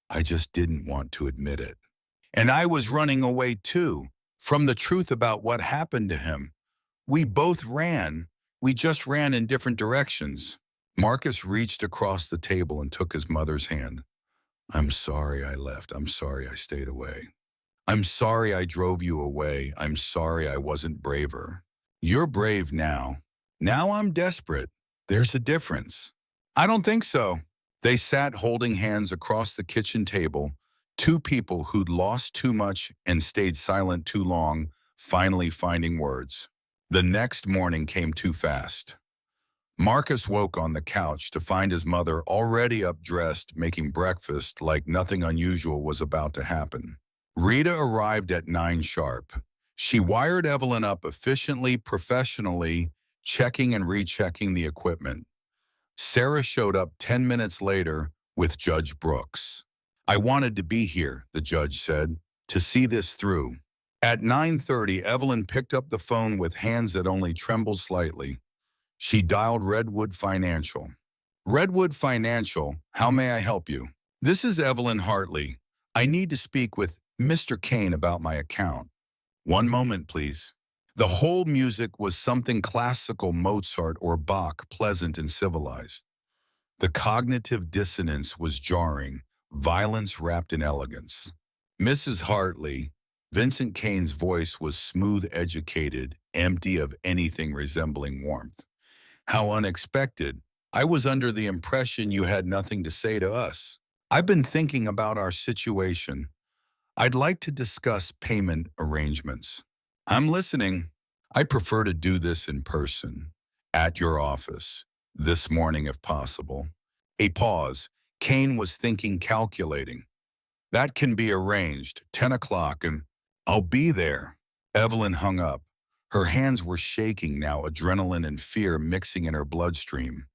I just didn't want to admit it. And I was running away too, from the truth about what happened to him. We both ran. We just ran in different directions. Marcus reached across the table and took his mother's hand. I'm sorry I left. I'm sorry I stayed away. I'm sorry I drove you away. I'm sorry I wasn't braver. You're brave now. Now I'm desperate. There's a difference. I don't think so. They sat holding hands across the kitchen table, two people who'd lost too much and stayed silent too long, finally finding words. The next morning came too fast. Marcus woke on the couch to find his mother already up dressed, making breakfast like nothing unusual was about to happen. Rita arrived at 9 sharp. She wired Evelyn up efficiently, professionally, checking and rechecking the equipment. Sarah showed up 10 minutes later with Judge Brooks. I wanted to be here, the judge said, to see this through. At 9:30, Evelyn picked up the phone with hands that only trembled slightly. She dialed Redwood Financial. Redwood Financial, how may I help you? This is Evelyn Hartley. I need to speak with Mr. Kane about my account. One moment, please. The whole music was something classical Mozart or Bach, pleasant and civilized. The cognitive dissonance was jarring, violence wrapped in elegance. Mrs. Hartley, Vincent Kane's voice was smooth, educated, empty of anything resembling warmth. How unexpected. I was under the impression you had nothing to say to us. I've been thinking about our situation. I'd like to discuss payment arrangements. I'm listening. I prefer to do this in person, at your office, this morning if possible. A pause. Kane was thinking, calculating. That can be arranged, 10 o'clock, and I'll be there. Evelyn hung up. Her hands were shaking now, adrenaline and fear mixing in her bloodstream.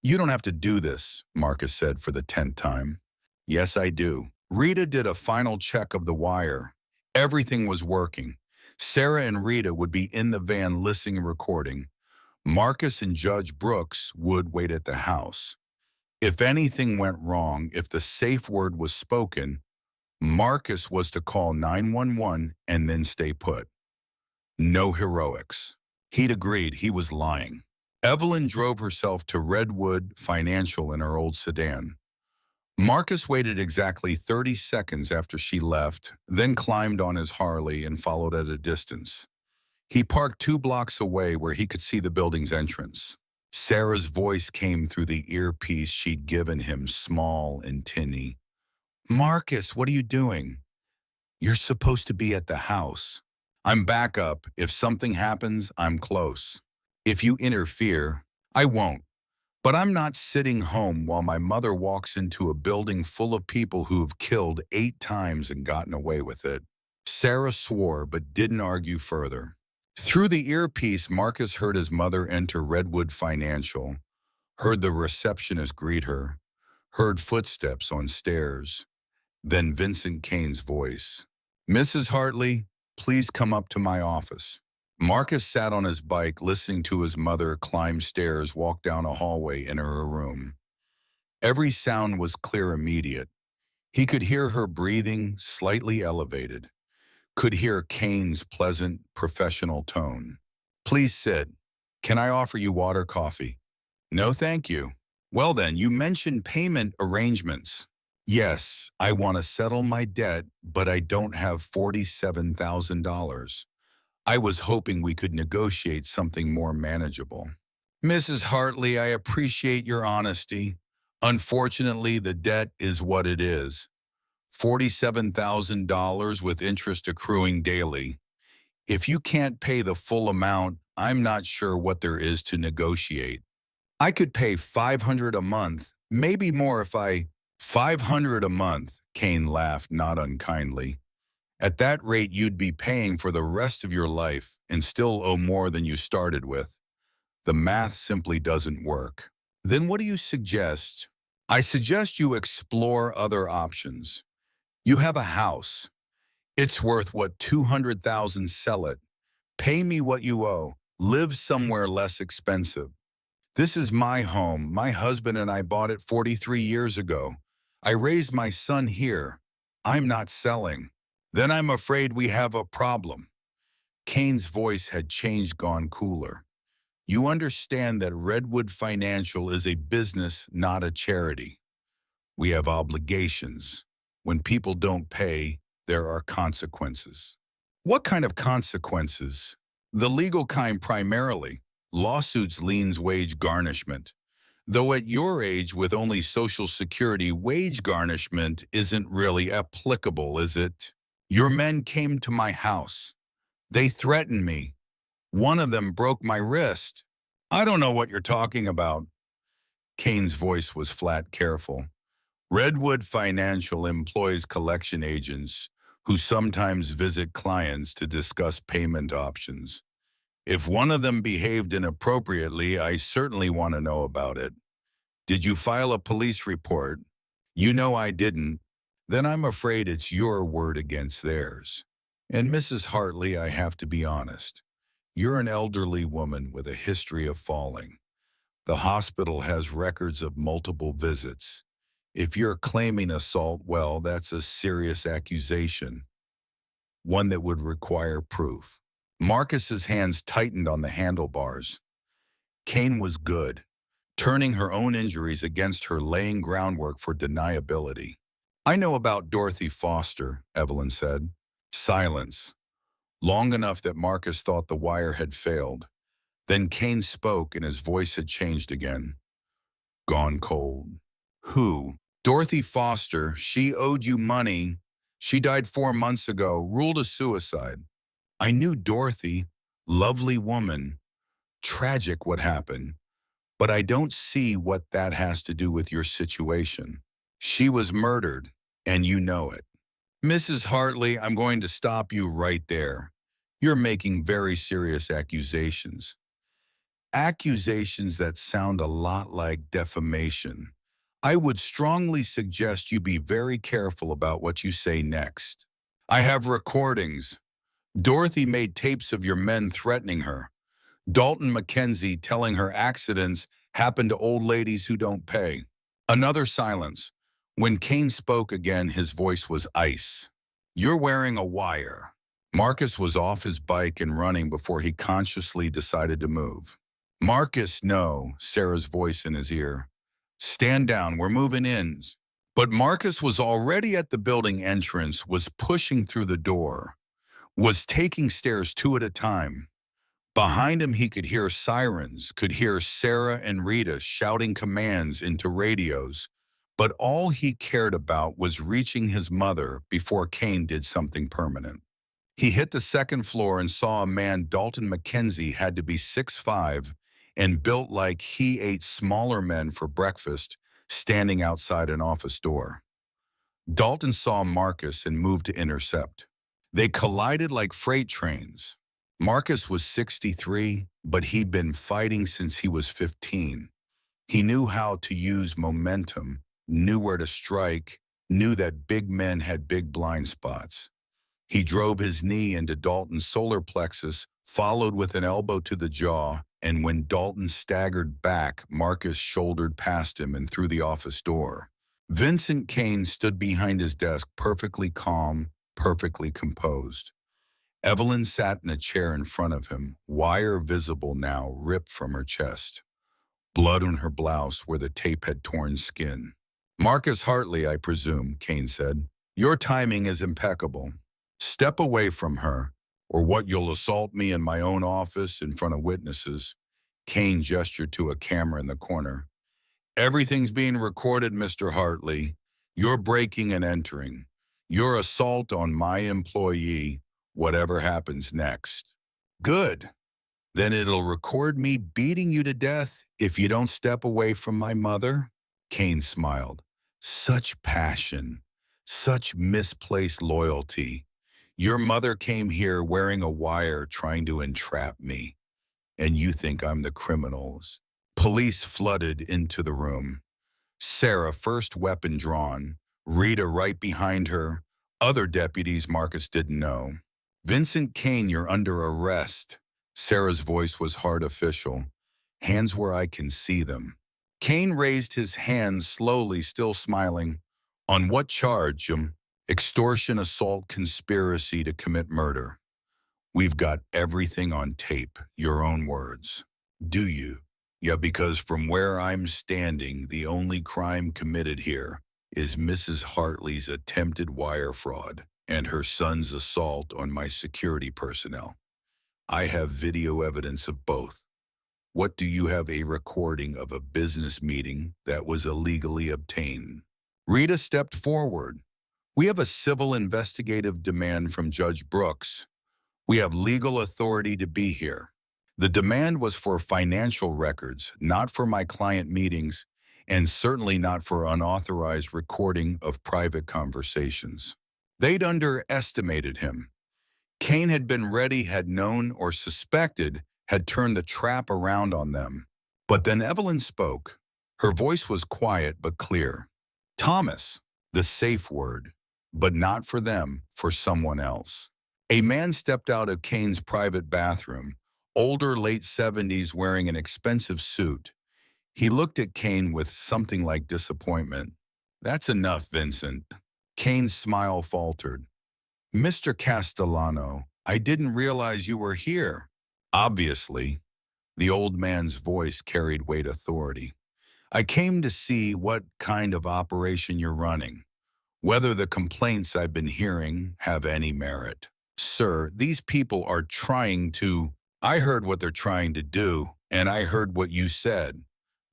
You don't have to do this, Marcus said for the 10th time. Yes, I do. Rita did a final check of the wire. Everything was working. Sarah and Rita would be in the van listening and recording. Marcus and Judge Brooks would wait at the house. If anything went wrong, if the safe word was spoken, Marcus was to call 911 and then stay put. No heroics. He'd agreed he was lying. Evelyn drove herself to Redwood Financial in her old sedan. Marcus waited exactly 30 seconds after she left, then climbed on his Harley and followed at a distance. He parked 2 blocks away where he could see the building's entrance. Sarah's voice came through the earpiece she'd given him, small and tinny. Marcus, what are you doing? You're supposed to be at the house. I'm back up. If something happens, I'm close. If you interfere, I won't. But I'm not sitting home while my mother walks into a building full of people who've killed 8 times and gotten away with it. Sarah swore but didn't argue further. Through the earpiece, Marcus heard his mother enter Redwood Financial, heard the receptionist greet her, heard footsteps on stairs, then Vincent Kane's voice. Mrs. Hartley, please come up to my office. Marcus sat on his bike listening to his mother climb stairs, walk down a hallway, enter her room. Every sound was clear, immediate. He could hear her breathing, slightly elevated. Could hear Kane's pleasant, professional tone. Please sit. Can I offer you water, coffee? No, thank you. Well then, you mentioned payment arrangements. Yes, I want to settle my debt, but I don't have $47,000. I was hoping we could negotiate something more manageable. Mrs. Hartley, I appreciate your honesty. Unfortunately, the debt is what it is. $47,000 with interest accruing daily. If you can't pay the full amount, I'm not sure what there is to negotiate. I could pay $500 a month, maybe more if I... $500 a month, Kane laughed, not unkindly. At that rate, you'd be paying for the rest of your life and still owe more than you started with. The math simply doesn't work. Then what do you suggest? I suggest you explore other options. You have a house. It's worth what, $200,000, sell it. Pay me what you owe. Live somewhere less expensive. This is my home. My husband and I bought it 43 years ago. I raised my son here. I'm not selling. Then I'm afraid we have a problem. Kane's voice had changed, gone cooler. You understand that Redwood Financial is a business, not a charity. We have obligations. When people don't pay, there are consequences. What kind of consequences? The legal kind primarily. Lawsuits, liens, wage garnishment. Though at your age, with only Social Security, wage garnishment isn't really applicable, is it? Your men came to my house. They threatened me. One of them broke my wrist. I don't know what you're talking about. Kane's voice was flat, careful. Redwood Financial employs collection agents who sometimes visit clients to discuss payment options. If one of them behaved inappropriately, I certainly want to know about it. Did you file a police report? You know I didn't. Then I'm afraid it's your word against theirs. And Mrs. Hartley, I have to be honest. You're an elderly woman with a history of falling. The hospital has records of multiple visits. If you're claiming assault, well, that's a serious accusation, one that would require proof. Marcus's hands tightened on the handlebars. Kane was good, turning her own injuries against her, laying groundwork for deniability. I know about Dorothy Foster, Evelyn said. Silence, long enough that Marcus thought the wire had failed. Then Kane spoke and his voice had changed again. Gone cold. Who? Dorothy Foster. She owed you money. She died 4 months ago, ruled a suicide. I knew Dorothy. Lovely woman. Tragic what happened. But I don't see what that has to do with your situation. She was murdered, and you know it. Mrs. Hartley, I'm going to stop you right there. You're making very serious accusations. Accusations that sound a lot like defamation. I would strongly suggest you be very careful about what you say next. I have recordings. Dorothy made tapes of your men threatening her. Dalton McKenzie telling her accidents happen to old ladies who don't pay. Another silence. When Kane spoke again, his voice was ice. You're wearing a wire. Marcus was off his bike and running before he consciously decided to move. Marcus, no, Sarah's voice in his ear. Stand down, we're moving in. But Marcus was already at the building entrance, was pushing through the door, was taking stairs 2 at a time. Behind him, he could hear sirens, could hear Sarah and Rita shouting commands into radios, but all he cared about was reaching his mother before Kane did something permanent. He hit the 2nd floor and saw a man Dalton McKenzie had to be 6'5" and built like he ate smaller men for breakfast, standing outside an office door. Dalton saw Marcus and moved to intercept. They collided like freight trains. Marcus was 63, but he'd been fighting since he was 15. He knew how to use momentum, knew where to strike, knew that big men had big blind spots. He drove his knee into Dalton's solar plexus, followed with an elbow to the jaw, and when Dalton staggered back, Marcus shouldered past him and through the office door. Vincent Kane stood behind his desk, perfectly calm, perfectly composed. Evelyn sat in a chair in front of him, wire visible now, ripped from her chest. Blood on her blouse where the tape had torn skin. Marcus Hartley, I presume, Kane said. Your timing is impeccable. Step away from her, or what you'll assault me in my own office in front of witnesses. Kane gestured to a camera in the corner. Everything's being recorded, Mr. Hartley. Your breaking and entering. Your assault on my employee, whatever happens next. Good. Then it'll record me beating you to death if you don't step away from my mother? Kane smiled. Such passion, such misplaced loyalty. Your mother came here wearing a wire trying to entrap me, and you think I'm the criminals. Police flooded into the room. Sarah, first weapon drawn, Rita right behind her, other deputies Marcus didn't know. Vincent Kane, you're under arrest. Sarah's voice was hard, official. Hands where I can see them. Kane raised his hands slowly, still smiling. On what charge? Extortion, assault, conspiracy to commit murder. We've got everything on tape, your own words. Do you? Yeah, because from where I'm standing, the only crime committed here is Mrs. Hartley's attempted wire fraud and her son's assault on my security personnel. I have video evidence of both. What do you have a recording of a business meeting that was illegally obtained? Rita stepped forward. We have a civil investigative demand from Judge Brooks. We have legal authority to be here. The demand was for financial records, not for my client meetings, and certainly not for unauthorized recording of private conversations. They'd underestimated him. Kane had been ready, had known or suspected, had turned the trap around on them. But then Evelyn spoke. Her voice was quiet but clear. Thomas, the safe word, but not for them, for someone else. A man stepped out of Kane's private bathroom, older, late 70s, wearing an expensive suit. He looked at Kane with something like disappointment. That's enough, Vincent. Kane's smile faltered. Mr. Castellano, I didn't realize you were here. Obviously, the old man's voice carried weight authority. I came to see what kind of operation you're running, whether the complaints I've been hearing have any merit. Sir, these people are trying to... I heard what they're trying to do, and I heard what you said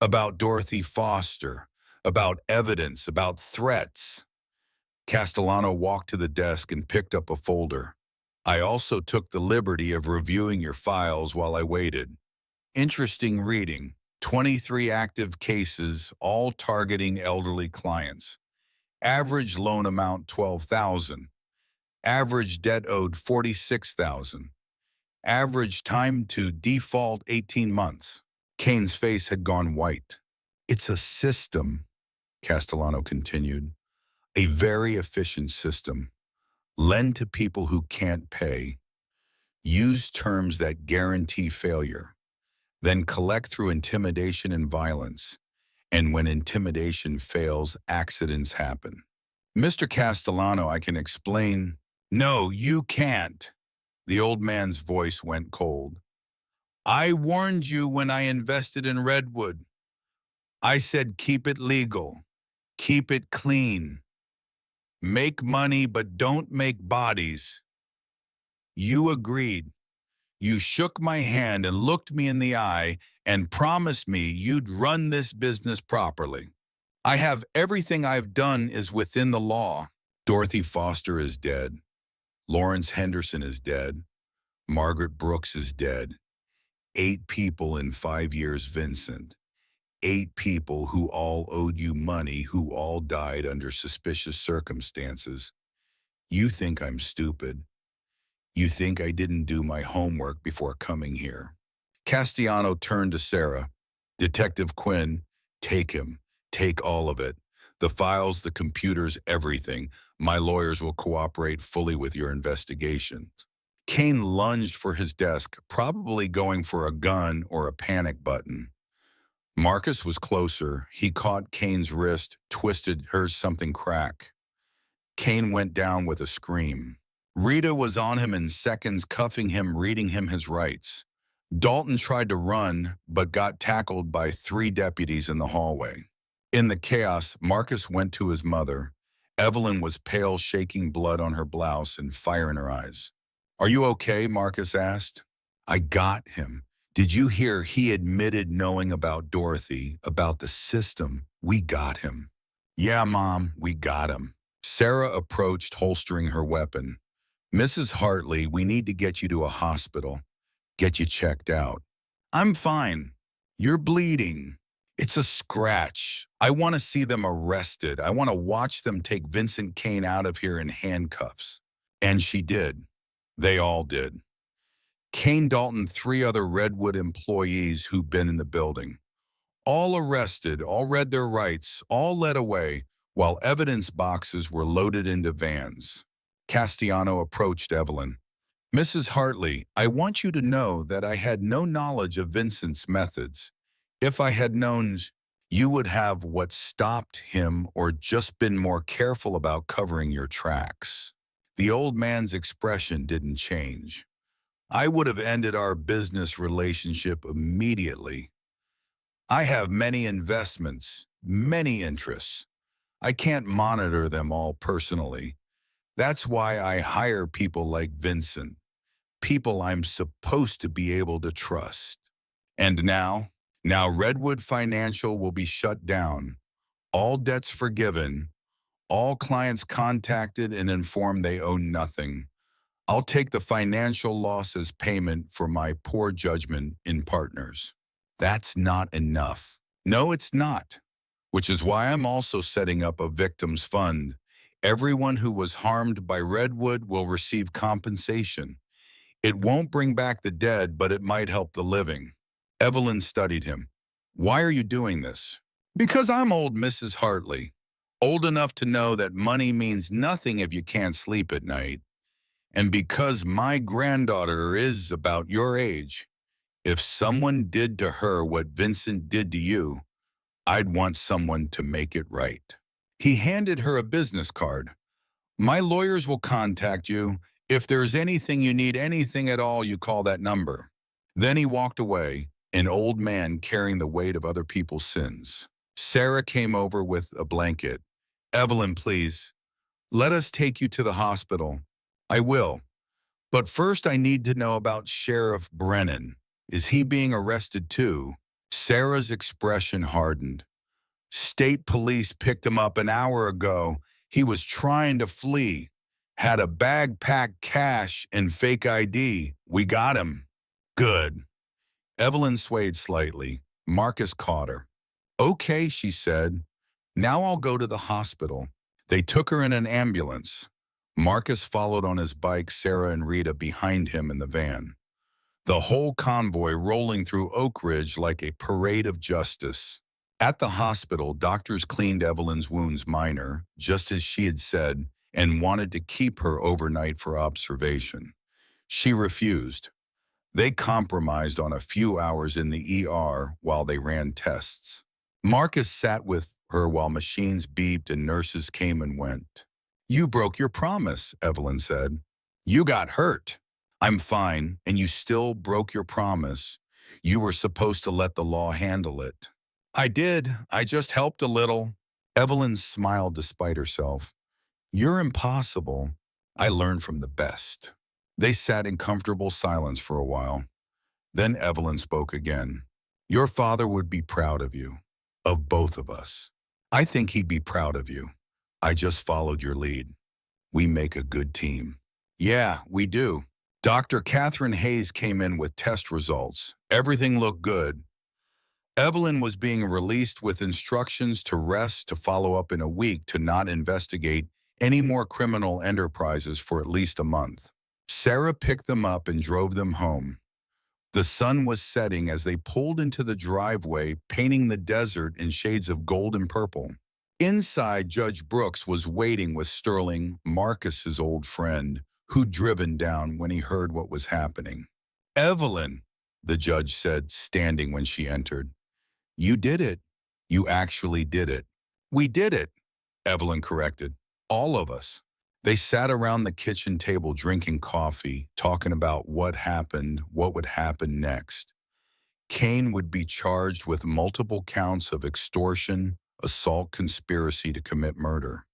about Dorothy Foster, about evidence, about threats. Castellano walked to the desk and picked up a folder. I also took the liberty of reviewing your files while I waited. Interesting reading. 23 active cases, all targeting elderly clients. Average loan amount 12,000. Average debt owed 46,000. Average time to default 18 months. Kane's face had gone white. It's a system, Castellano continued. A very efficient system. Lend to people who can't pay. Use terms that guarantee failure. Then collect through intimidation and violence. And when intimidation fails, accidents happen. Mr. Castellano, I can explain. No, you can't. The old man's voice went cold. I warned you when I invested in Redwood. I said keep it legal. Keep it clean. Make money, but don't make bodies. You agreed. You shook my hand and looked me in the eye and promised me you'd run this business properly. I have everything I've done is within the law. Dorothy Foster is dead. Lawrence Henderson is dead. Margaret Brooks is dead. 8 people in 5 years, Vincent. 8 people who all owed you money, who all died under suspicious circumstances. You think I'm stupid. You think I didn't do my homework before coming here. Castellano turned to Sarah. Detective Quinn, take him. Take all of it. The files, the computers, everything. My lawyers will cooperate fully with your investigations. Kane lunged for his desk, probably going for a gun or a panic button. Marcus was closer. He caught Kane's wrist, twisted, heard something crack. Kane went down with a scream. Rita was on him in seconds, cuffing him, reading him his rights. Dalton tried to run, but got tackled by 3 deputies in the hallway. In the chaos, Marcus went to his mother. Evelyn was pale, shaking blood on her blouse and fire in her eyes. Are you okay? Marcus asked. I got him. Did you hear he admitted knowing about Dorothy, about the system? We got him. Yeah, Mom, we got him. Sarah approached, holstering her weapon. Mrs. Hartley, we need to get you to a hospital. Get you checked out. I'm fine. You're bleeding. It's a scratch. I want to see them arrested. I want to watch them take Vincent Kane out of here in handcuffs. And she did. They all did. Kane, Dalton, 3 other Redwood employees who'd been in the building. All arrested, all read their rights, all led away, while evidence boxes were loaded into vans. Castellano approached Evelyn. Mrs. Hartley, I want you to know that I had no knowledge of Vincent's methods. If I had known, you would have what stopped him or just been more careful about covering your tracks. The old man's expression didn't change. I would have ended our business relationship immediately. I have many investments, many interests. I can't monitor them all personally. That's why I hire people like Vincent, people I'm supposed to be able to trust. And now Redwood Financial will be shut down, all debts forgiven, all clients contacted and informed they owe nothing. I'll take the financial loss as payment for my poor judgment in partners. That's not enough. No, it's not. Which is why I'm also setting up a victims fund. Everyone who was harmed by Redwood will receive compensation. It won't bring back the dead, but it might help the living. Evelyn studied him. Why are you doing this? Because I'm old Mrs. Hartley. Old enough to know that money means nothing if you can't sleep at night. And because my granddaughter is about your age, if someone did to her what Vincent did to you, I'd want someone to make it right. He handed her a business card. My lawyers will contact you. If there's anything you need, anything at all, you call that number. Then he walked away, an old man carrying the weight of other people's sins. Sarah came over with a blanket. Evelyn, please, let us take you to the hospital. I will. But first I need to know about Sheriff Brennan. Is he being arrested too? Sarah's expression hardened. State police picked him up an hour ago. He was trying to flee. Had a bag packed cash and fake ID. We got him. Good. Evelyn swayed slightly. Marcus caught her. Okay, she said. Now I'll go to the hospital. They took her in an ambulance. Marcus followed on his bike, Sarah and Rita behind him in the van. The whole convoy rolling through Oak Ridge like a parade of justice. At the hospital, doctors cleaned Evelyn's wounds minor, just as she had said, and wanted to keep her overnight for observation. She refused. They compromised on a few hours in the ER while they ran tests. Marcus sat with her while machines beeped and nurses came and went. You broke your promise, Evelyn said. You got hurt. I'm fine, and you still broke your promise. You were supposed to let the law handle it. I did. I just helped a little. Evelyn smiled despite herself. You're impossible. I learned from the best. They sat in comfortable silence for a while. Then Evelyn spoke again. Your father would be proud of you, of both of us. I think he'd be proud of you. I just followed your lead. We make a good team. Yeah, we do. Dr. Catherine Hayes came in with test results. Everything looked good. Evelyn was being released with instructions to rest, to follow up in a week, to not investigate any more criminal enterprises for at least a month. Sarah picked them up and drove them home. The sun was setting as they pulled into the driveway, painting the desert in shades of gold and purple. Inside, Judge Brooks was waiting with Sterling, Marcus's old friend, who'd driven down when he heard what was happening. Evelyn, the judge said, standing when she entered. You did it. You actually did it. We did it, Evelyn corrected. All of us. They sat around the kitchen table drinking coffee, talking about what happened, what would happen next. Kane would be charged with multiple counts of extortion, assault, conspiracy to commit murder.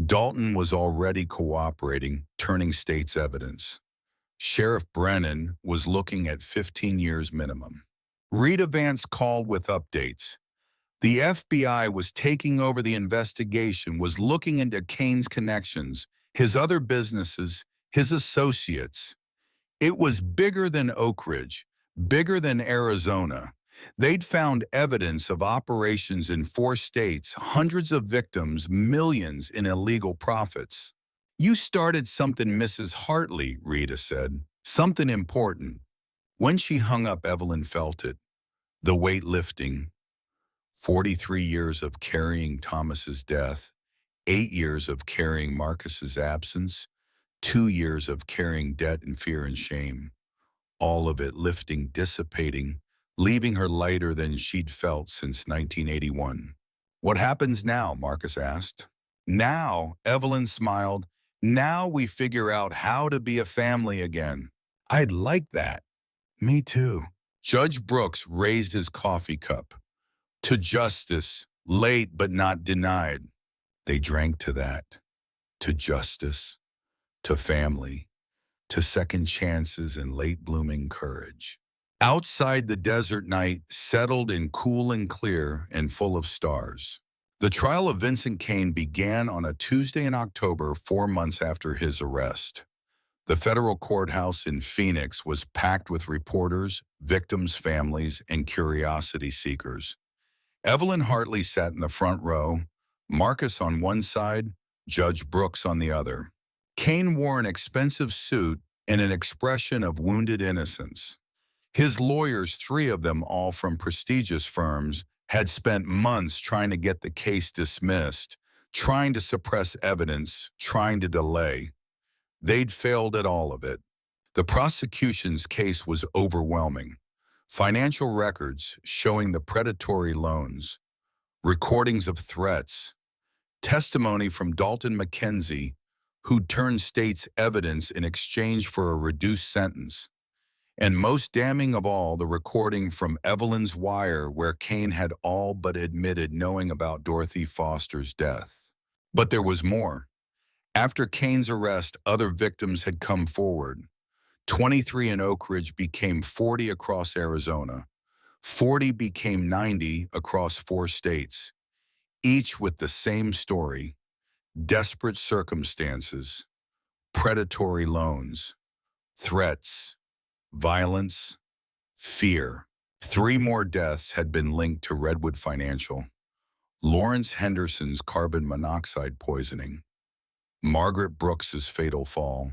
Dalton was already cooperating, turning state's evidence. Sheriff Brennan was looking at 15 years minimum. Rita Vance called with updates. The FBI was taking over the investigation, was looking into Kane's connections, his other businesses, his associates. It was bigger than Oak Ridge, bigger than Arizona. They'd found evidence of operations in 4 states, hundreds of victims, millions in illegal profits. You started something, Mrs. Hartley, Rita said. Something important. When she hung up, Evelyn felt it. The weight lifting. 43 years of carrying Thomas's death, 8 years of carrying Marcus's absence, 2 years of carrying debt and fear and shame. All of it lifting, dissipating, leaving her lighter than she'd felt since 1981. What happens now? Marcus asked. Now, Evelyn smiled. Now we figure out how to be a family again. I'd like that. Me too. Judge Brooks raised his coffee cup. To justice, late but not denied. They drank to that, to justice, to family, to second chances and late-blooming courage. Outside, the desert night settled in cool and clear and full of stars. The trial of Vincent Kane began on a Tuesday in October, 4 months after his arrest. The federal courthouse in Phoenix was packed with reporters, victims' families, and curiosity seekers. Evelyn Hartley sat in the front row, Marcus on one side, Judge Brooks on the other. Kane wore an expensive suit and an expression of wounded innocence. His lawyers, three of them all from prestigious firms, had spent months trying to get the case dismissed, trying to suppress evidence, trying to delay. They'd failed at all of it. The prosecution's case was overwhelming. Financial records showing the predatory loans, recordings of threats, testimony from Dalton McKenzie, who'd turned state's evidence in exchange for a reduced sentence. And most damning of all, the recording from Evelyn's wire where Kane had all but admitted knowing about Dorothy Foster's death. But there was more. After Kane's arrest, other victims had come forward. 23 in Oak Ridge became 40 across Arizona. 40 became 90 across 4 states, each with the same story: desperate circumstances, predatory loans, threats, violence, fear. 3 more deaths had been linked to Redwood Financial: Lawrence Henderson's carbon monoxide poisoning, Margaret Brooks's fatal fall,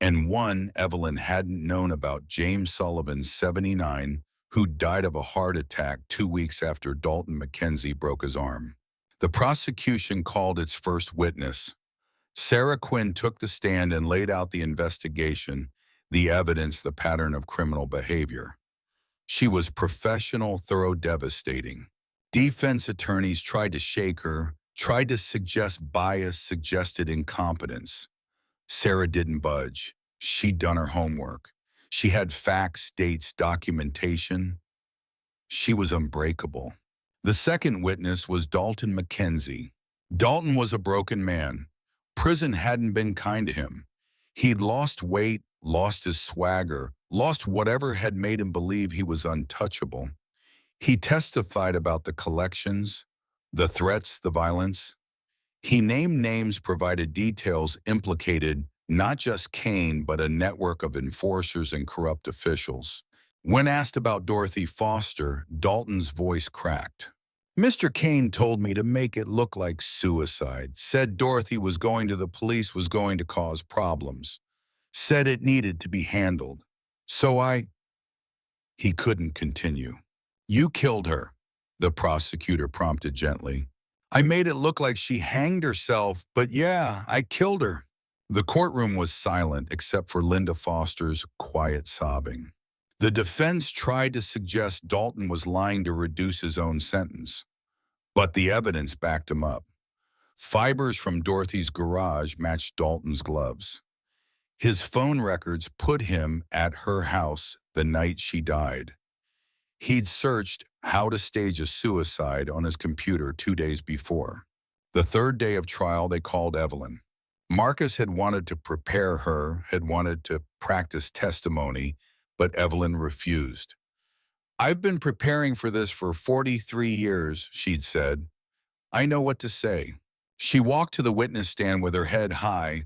and one Evelyn hadn't known about, James Sullivan, 79, who died of a heart attack 2 weeks after Dalton McKenzie broke his arm. The prosecution called its first witness. Sarah Quinn took the stand and laid out the investigation, the evidence, the pattern of criminal behavior. She was professional, thorough, devastating. Defense attorneys tried to shake her, tried to suggest bias, suggested incompetence. Sarah didn't budge. She'd done her homework. She had facts, dates, documentation. She was unbreakable. The second witness was Dalton McKenzie. Dalton was a broken man. Prison hadn't been kind to him. He'd lost weight, lost his swagger, lost whatever had made him believe he was untouchable. He testified about the collections, the threats, the violence. He named names, provided details, implicated not just Kane, but a network of enforcers and corrupt officials. When asked about Dorothy Foster, Dalton's voice cracked. Mr. Kane told me to make it look like suicide, said Dorothy was going to the police, was going to cause problems, said it needed to be handled. So He couldn't continue. You killed her, the prosecutor prompted gently. I made it look like she hanged herself, but yeah, I killed her. The courtroom was silent except for Linda Foster's quiet sobbing. The defense tried to suggest Dalton was lying to reduce his own sentence, but the evidence backed him up. Fibers from Dorothy's garage matched Dalton's gloves. His phone records put him at her house the night she died. He'd searched how to stage a suicide on his computer 2 days before. The third day of trial, they called Evelyn. Marcus had wanted to prepare her, had wanted to practice testimony, but Evelyn refused. I've been preparing for this for 43 years, she'd said. I know what to say. She walked to the witness stand with her head high,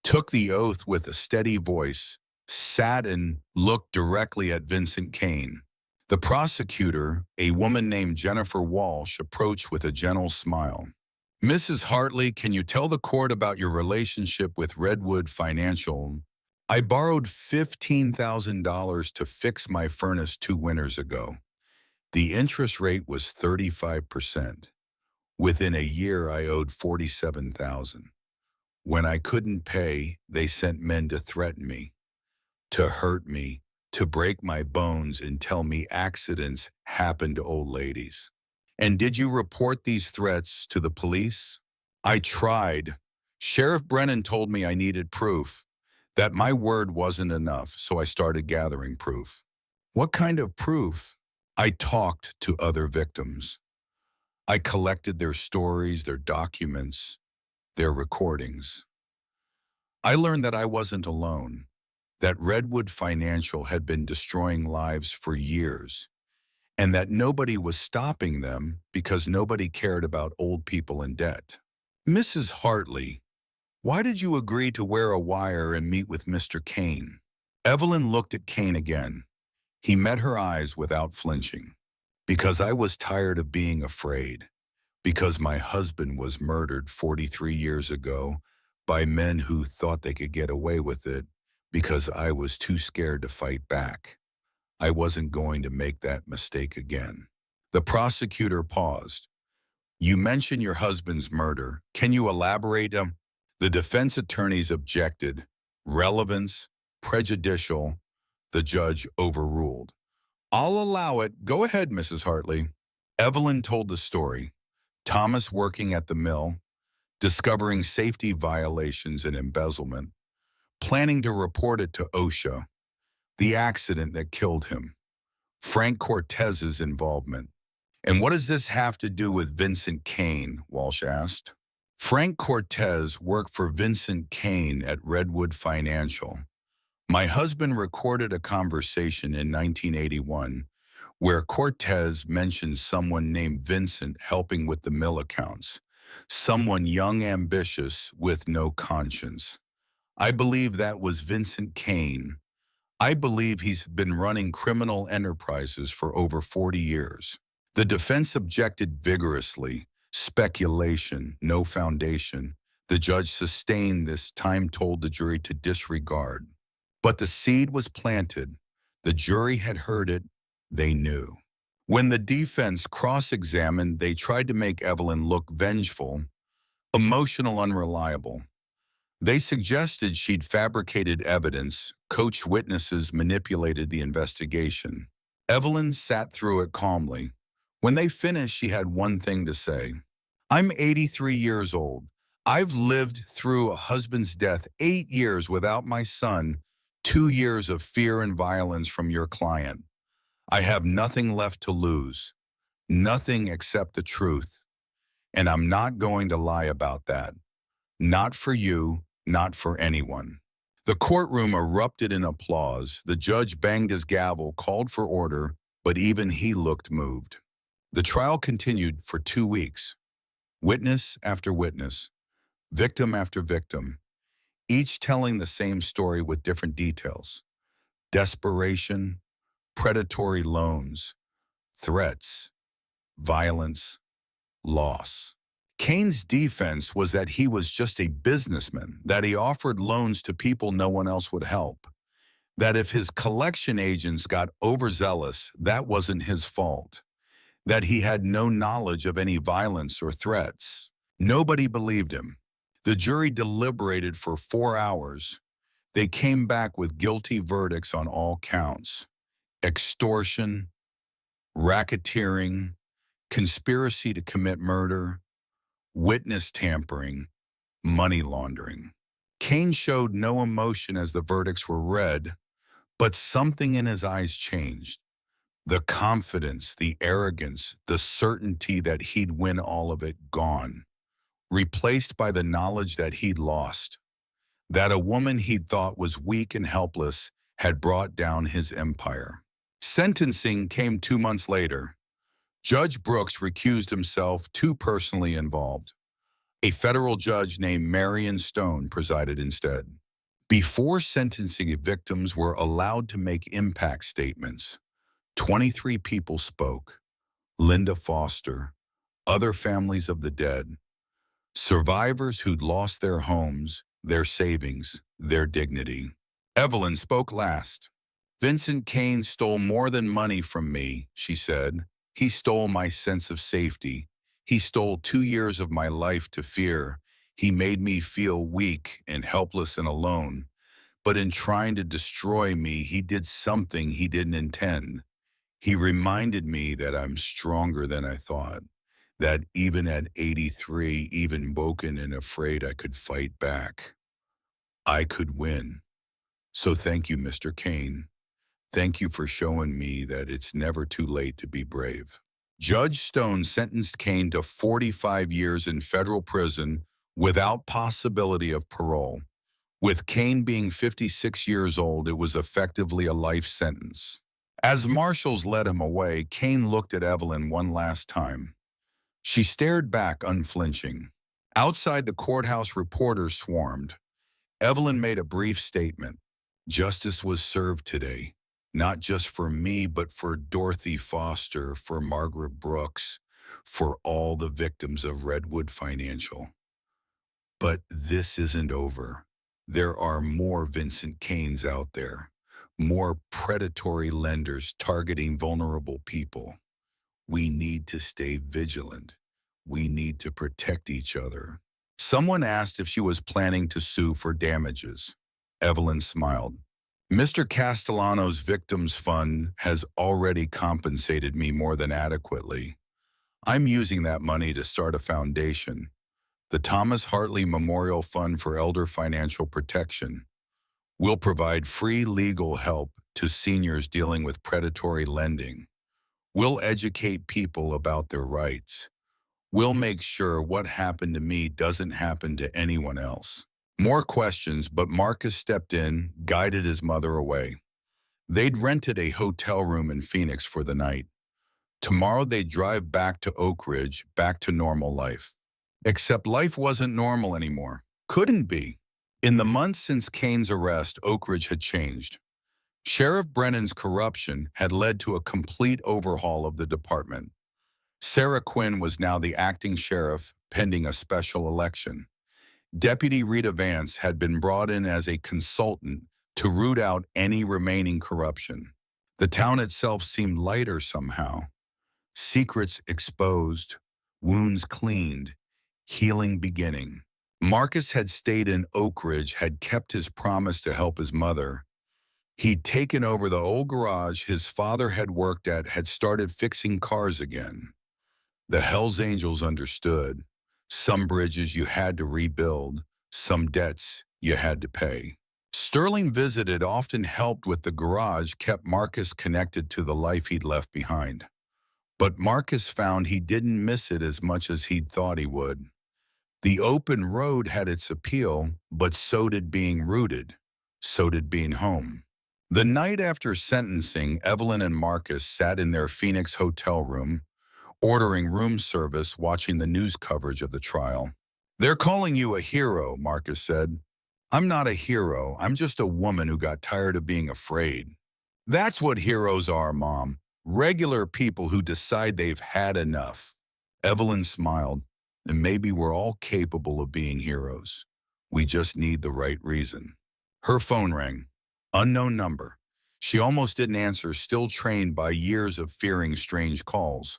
took the oath with a steady voice, sat and looked directly at Vincent Kane. The prosecutor, a woman named Jennifer Walsh, approached with a gentle smile. Mrs. Hartley, can you tell the court about your relationship with Redwood Financial? I borrowed $15,000 to fix my furnace 2 winters ago. The interest rate was 35%. Within a year, I owed $47,000. When I couldn't pay, they sent men to threaten me, to hurt me, to break my bones and tell me accidents happen to old ladies. And did you report these threats to the police? I tried. Sheriff Brennan told me I needed proof, that my word wasn't enough, so I started gathering proof. What kind of proof? I talked to other victims. I collected their stories, their documents, their recordings. I learned that I wasn't alone, that Redwood Financial had been destroying lives for years, and that nobody was stopping them because nobody cared about old people in debt. Mrs. Hartley, why did you agree to wear a wire and meet with Mr. Kane? Evelyn looked at Kane again. He met her eyes without flinching. Because I was tired of being afraid. Because my husband was murdered 43 years ago by men who thought they could get away with it because I was too scared to fight back. I wasn't going to make that mistake again. The prosecutor paused. You mentioned your husband's murder. Can you elaborate? The defense attorneys objected. Relevance, prejudicial. The judge overruled. I'll allow it. Go ahead, Mrs. Hartley. Evelyn told the story. Thomas working at the mill, discovering safety violations and embezzlement, planning to report it to OSHA, the accident that killed him, Frank Cortez's involvement. And what does this have to do with Vincent Kane? Walsh asked. Frank Cortez worked for Vincent Kane at Redwood Financial. My husband recorded a conversation in 1981 where Cortez mentioned someone named Vincent helping with the mill accounts, someone young, ambitious, with no conscience. I believe that was Vincent Kane. I believe he's been running criminal enterprises for over 40 years. The defense objected vigorously. Speculation, no foundation. The judge sustained this, time told the jury to disregard. But the seed was planted. The jury had heard it. They knew. When the defense cross-examined, they tried to make Evelyn look vengeful, emotional, unreliable. They suggested she'd fabricated evidence, coached witnesses, manipulated the investigation. Evelyn sat through it calmly. When they finished, she had one thing to say. I'm 83 years old. I've lived through a husband's death, 8 years without my son, 2 years of fear and violence from your client. I have nothing left to lose, nothing except the truth. And I'm not going to lie about that. Not for you, not for anyone. The courtroom erupted in applause. The judge banged his gavel, called for order, but even he looked moved. The trial continued for 2 weeks. Witness after witness, victim after victim, each telling the same story with different details. Desperation, predatory loans, threats, violence, loss. Kane's defense was that he was just a businessman, that he offered loans to people no one else would help, that if his collection agents got overzealous, that wasn't his fault, that he had no knowledge of any violence or threats. Nobody believed him. The jury deliberated for 4 hours. They came back with guilty verdicts on all counts: extortion, racketeering, conspiracy to commit murder, witness tampering, money laundering. Kane showed no emotion as the verdicts were read, but something in his eyes changed. The confidence, the arrogance, the certainty that he'd win all of it gone, replaced by the knowledge that he'd lost, that a woman he'd thought was weak and helpless had brought down his empire. Sentencing came 2 months later. Judge Brooks recused himself, too personally involved. A federal judge named Marion Stone presided instead. Before sentencing, victims were allowed to make impact statements. 23 people spoke. Linda Foster, other families of the dead, survivors who'd lost their homes, their savings, their dignity. Evelyn spoke last. Vincent Kane stole more than money from me, she said. He stole my sense of safety. He stole 2 years of my life to fear. He made me feel weak and helpless and alone. But in trying to destroy me, he did something he didn't intend. He reminded me that I'm stronger than I thought, that even at 83, even broken and afraid, I could fight back. I could win. So thank you, Mr. Kane. Thank you for showing me that it's never too late to be brave. Judge Stone sentenced Kane to 45 years in federal prison without possibility of parole. With Kane being 56 years old, it was effectively a life sentence. As marshals led him away, Kane looked at Evelyn one last time. She stared back unflinching. Outside the courthouse, reporters swarmed. Evelyn made a brief statement. Justice was served today, not just for me, but for Dorothy Foster, for Margaret Brooks, for all the victims of Redwood Financial. But this isn't over. There are more Vincent Kanes out there, more predatory lenders targeting vulnerable people. We need to stay vigilant. We need to protect each other. Someone asked if she was planning to sue for damages. Evelyn smiled. Mr. Castellano's Victims Fund has already compensated me more than adequately. I'm using that money to start a foundation, the Thomas Hartley Memorial Fund for Elder Financial Protection. We'll provide free legal help to seniors dealing with predatory lending. We'll educate people about their rights. We'll make sure what happened to me doesn't happen to anyone else. More questions, but Marcus stepped in, guided his mother away. They'd rented a hotel room in Phoenix for the night. Tomorrow they'd drive back to Oak Ridge, back to normal life. Except life wasn't normal anymore. Couldn't be. In the months since Kane's arrest, Oak Ridge had changed. Sheriff Brennan's corruption had led to a complete overhaul of the department. Sarah Quinn was now the acting sheriff, pending a special election. Deputy Rita Vance had been brought in as a consultant to root out any remaining corruption. The town itself seemed lighter somehow. Secrets exposed, wounds cleaned, healing beginning. Marcus had stayed in Oak Ridge, had kept his promise to help his mother. He'd taken over the old garage his father had worked at, had started fixing cars again. The Hells Angels understood. Some bridges you had to rebuild, some debts you had to pay. Sterling visited often helped with the garage, kept Marcus connected to the life he'd left behind. But Marcus found he didn't miss it as much as he'd thought he would. The open road had its appeal, but so did being rooted. So did being home. The night after sentencing, Evelyn and Marcus sat in their Phoenix hotel room, ordering room service, watching the news coverage of the trial. "They're calling you a hero," Marcus said. "I'm not a hero. I'm just a woman who got tired of being afraid." "That's what heroes are, Mom. Regular people who decide they've had enough." Evelyn smiled. "And maybe we're all capable of being heroes. We just need the right reason." Her phone rang. Unknown number. She almost didn't answer, still trained by years of fearing strange calls.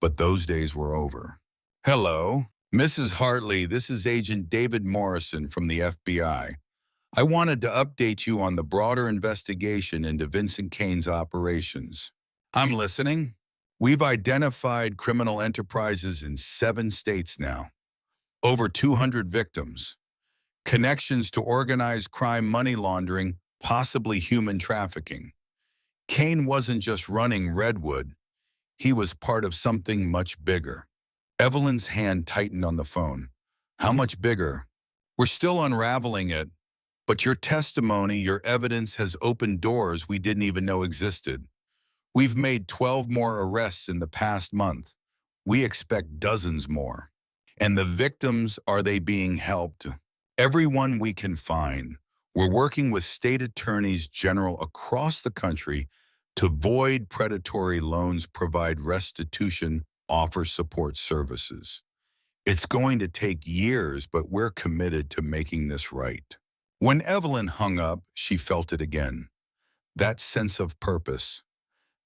But those days were over. "Hello, Mrs. Hartley, this is Agent David Morrison from the FBI. I wanted to update you on the broader investigation into Vincent Kane's operations." "I'm listening." "We've identified criminal enterprises in 7 states now. Over 200 victims. Connections to organized crime, money laundering, possibly human trafficking. Kane wasn't just running Redwood. He was part of something much bigger." Evelyn's hand tightened on the phone. "How much bigger?" "We're still unraveling it, but your testimony, your evidence has opened doors we didn't even know existed. We've made 12 more arrests in the past month. We expect dozens more. And the victims, are they being helped?" "Everyone we can find. We're working with state attorneys general across the country to void predatory loans, provide restitution, offer support services. It's going to take years, but we're committed to making this right." When Evelyn hung up, she felt it again. That sense of purpose.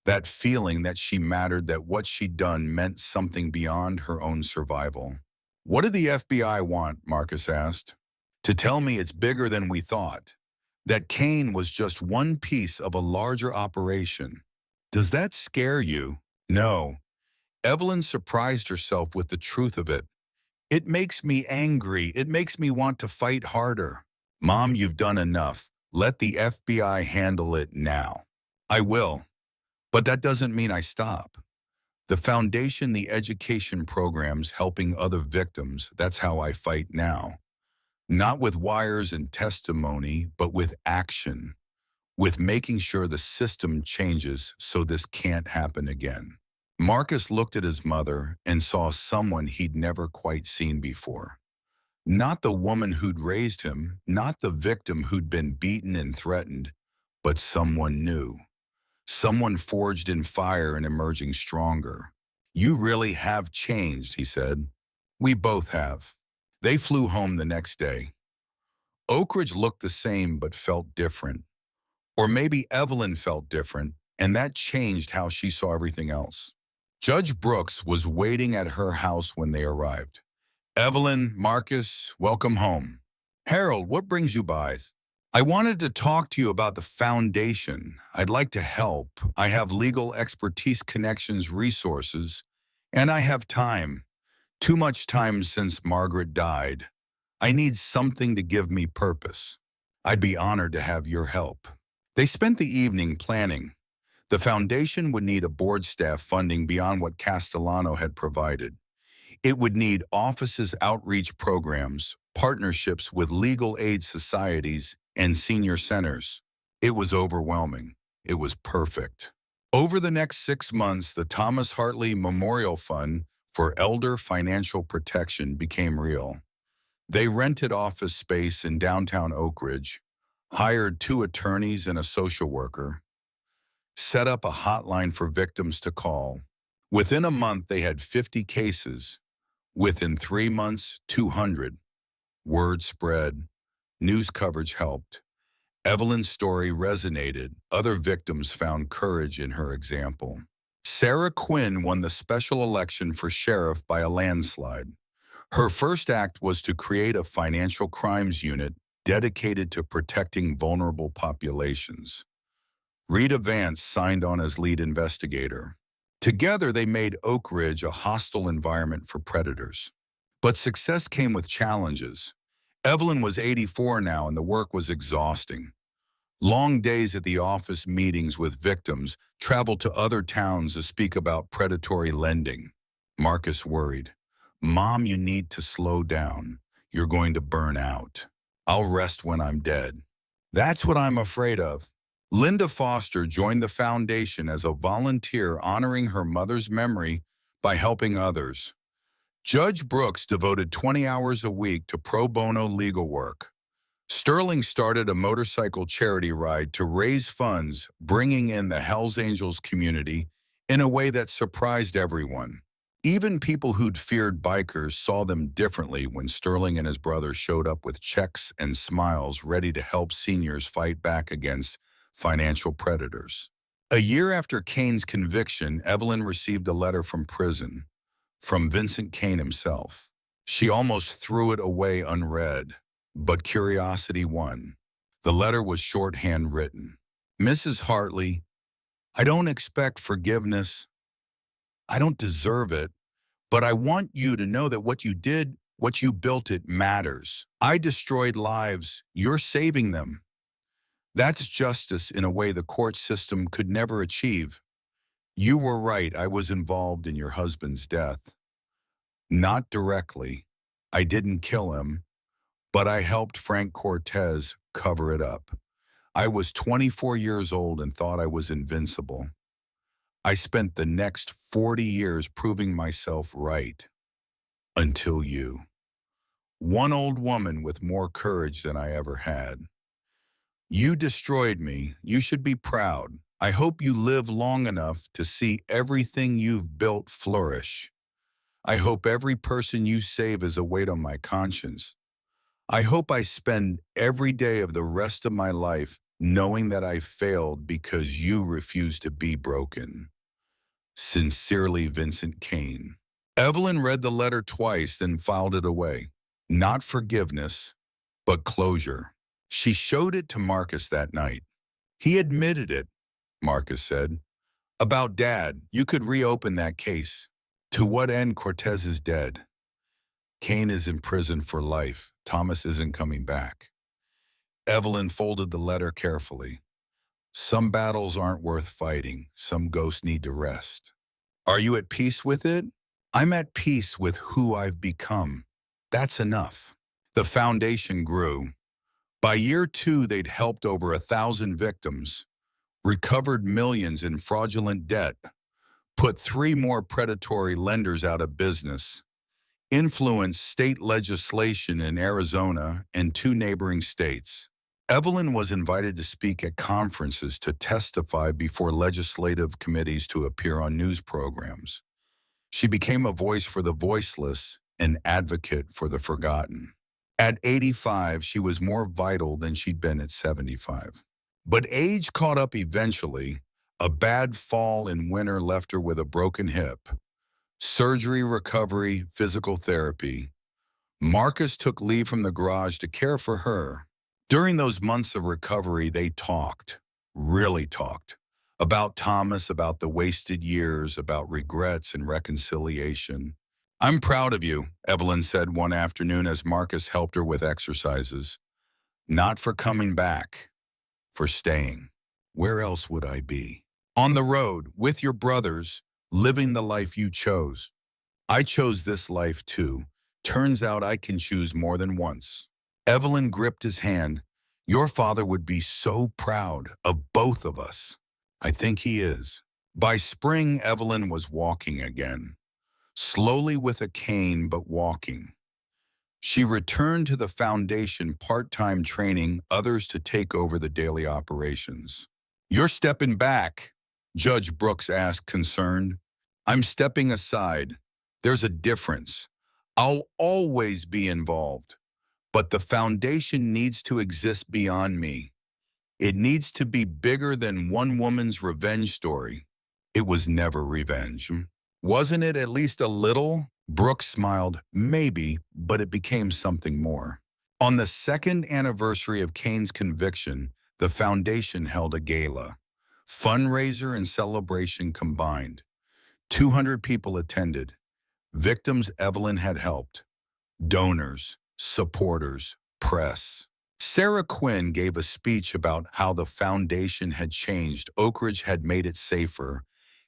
That feeling that she mattered, that what she'd done meant something beyond her own survival. "What did the FBI want?" Marcus asked. "To tell me it's bigger than we thought. That Kane was just one piece of a larger operation." "Does that scare you?" "No." Evelyn surprised herself with the truth of it. "It makes me angry. It makes me want to fight harder." "Mom, you've done enough. Let the FBI handle it now." "I will. But that doesn't mean I stop. The foundation, the education programs helping other victims, that's how I fight now. Not with wires and testimony, but with action, with making sure the system changes so this can't happen again. Marcus looked at his mother and saw someone he'd never quite seen before. Not the woman who'd raised him, not the victim who'd been beaten and threatened, but someone new. Someone forged in fire and emerging stronger. "You really have changed," he said. "We both have." They flew home the next day. Oak Ridge looked the same but felt different. Or maybe Evelyn felt different, and that changed how she saw everything else. Judge Brooks was waiting at her house when they arrived. "Evelyn, Marcus, welcome home." "Harold, what brings you by?" "I wanted to talk to you about the foundation. I'd like to help. I have legal expertise, connections, resources, and I have time. Too much time since Margaret died. I need something to give me purpose. I'd be honored to have your help." They spent the evening planning. The foundation would need a board staff funding beyond what Castellano had provided. It would need offices, outreach programs, partnerships with legal aid societies, and senior centers. It was overwhelming. It was perfect. Over the next 6 months, the Thomas Hartley Memorial Fund for Elder Financial Protection became real. They rented office space in downtown Oak Ridge, hired 2 attorneys and a social worker, set up a hotline for victims to call. Within a month, they had 50 cases. Within 3 months, 200. Word spread. News coverage helped. Evelyn's story resonated. Other victims found courage in her example. Sarah Quinn won the special election for sheriff by a landslide. Her first act was to create a financial crimes unit dedicated to protecting vulnerable populations. Rita Vance signed on as lead investigator. Together, they made Oak Ridge a hostile environment for predators. But success came with challenges. Evelyn was 84 now, and the work was exhausting. Long days at the office, meetings with victims, travel to other towns to speak about predatory lending. Marcus worried. "Mom, you need to slow down. You're going to burn out. I'll rest when I'm dead." "That's what I'm afraid of." Linda Foster joined the foundation as a volunteer, honoring her mother's memory by helping others. Judge Brooks devoted 20 hours a week to pro bono legal work. Sterling started a motorcycle charity ride to raise funds, bringing in the Hells Angels community in a way that surprised everyone. Even people who'd feared bikers saw them differently when Sterling and his brother showed up with checks and smiles, ready to help seniors fight back against financial predators. A year after Kane's conviction, Evelyn received a letter from prison, from Vincent Kane himself. She almost threw it away unread, but curiosity won. The letter was shorthand written. "Mrs. Hartley, I don't expect forgiveness. I don't deserve it, but I want you to know that what you did, what you built, it matters. I destroyed lives. You're saving them. That's justice in a way the court system could never achieve. You were right. I was involved in your husband's death. Not directly. I didn't kill him, but I helped Frank Cortez cover it up. I was 24 years old and thought I was invincible. I spent the next 40 years proving myself right. Until you. One old woman with more courage than I ever had. You destroyed me. You should be proud. I hope you live long enough to see everything you've built flourish. I hope every person you save is a weight on my conscience. I hope I spend every day of the rest of my life knowing that I failed because you refused to be broken. Sincerely, Vincent Kane." Evelyn read the letter twice, then filed it away. Not forgiveness, but closure. She showed it to Marcus that night. "He admitted it," Marcus said. "About Dad, you could reopen that case. To what end? Cortez is dead. Kane is in prison for life. Thomas isn't coming back." Evelyn folded the letter carefully. "Some battles aren't worth fighting. Some ghosts need to rest." Are you at peace with it? I'm at peace with who I've become. That's enough. The foundation grew. By year 2, they'd helped over 1,000 victims, recovered millions in fraudulent debt, put 3 more predatory lenders out of business, influenced state legislation in Arizona and 2 neighboring states. Evelyn was invited to speak at conferences, to testify before legislative committees, to appear on news programs. She became a voice for the voiceless, an advocate for the forgotten. At 85, she was more vital than she'd been at 75. But age caught up eventually. A bad fall in winter left her with a broken hip. Surgery, recovery, physical therapy. Marcus took leave from the garage to care for her. During those months of recovery, they talked, really talked, about Thomas, about the wasted years, about regrets and reconciliation. I'm proud of you, Evelyn said one afternoon as Marcus helped her with exercises. Not for coming back, for staying. Where else would I be? On the road, with your brothers, living the life you chose. I chose this life too. Turns out I can choose more than once. Evelyn gripped his hand. Your father would be so proud of both of us. I think he is. By spring, Evelyn was walking again. Slowly with a cane, but walking. She returned to the foundation, part-time, training others to take over the daily operations. You're stepping back, Judge Brooks asked, concerned. I'm stepping aside. There's a difference. I'll always be involved. But the foundation needs to exist beyond me. It needs to be bigger than one woman's revenge story. It was never revenge. Wasn't it at least a little? Brooks smiled. Maybe, but it became something more. On the second anniversary of Kane's conviction, the foundation held a gala. Fundraiser and celebration combined. 200 people attended. Victims Evelyn had helped. Donors, supporters, press. Sarah Quinn gave a speech about how the foundation had changed. Oak Ridge had made it safer,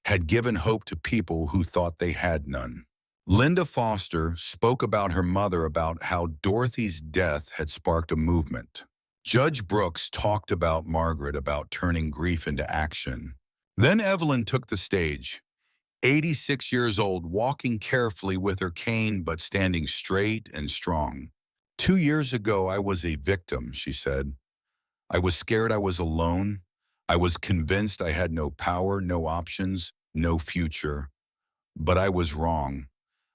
had given hope to people who thought they had none. Linda Foster spoke about her mother, about how Dorothy's death had sparked a movement. Judge Brooks talked about Margaret, about turning grief into action. Then Evelyn took the stage. 86 years old, walking carefully with her cane, but standing straight and strong. 2 years ago, I was a victim, she said. I was scared, I was alone. I was convinced I had no power, no options, no future. But I was wrong.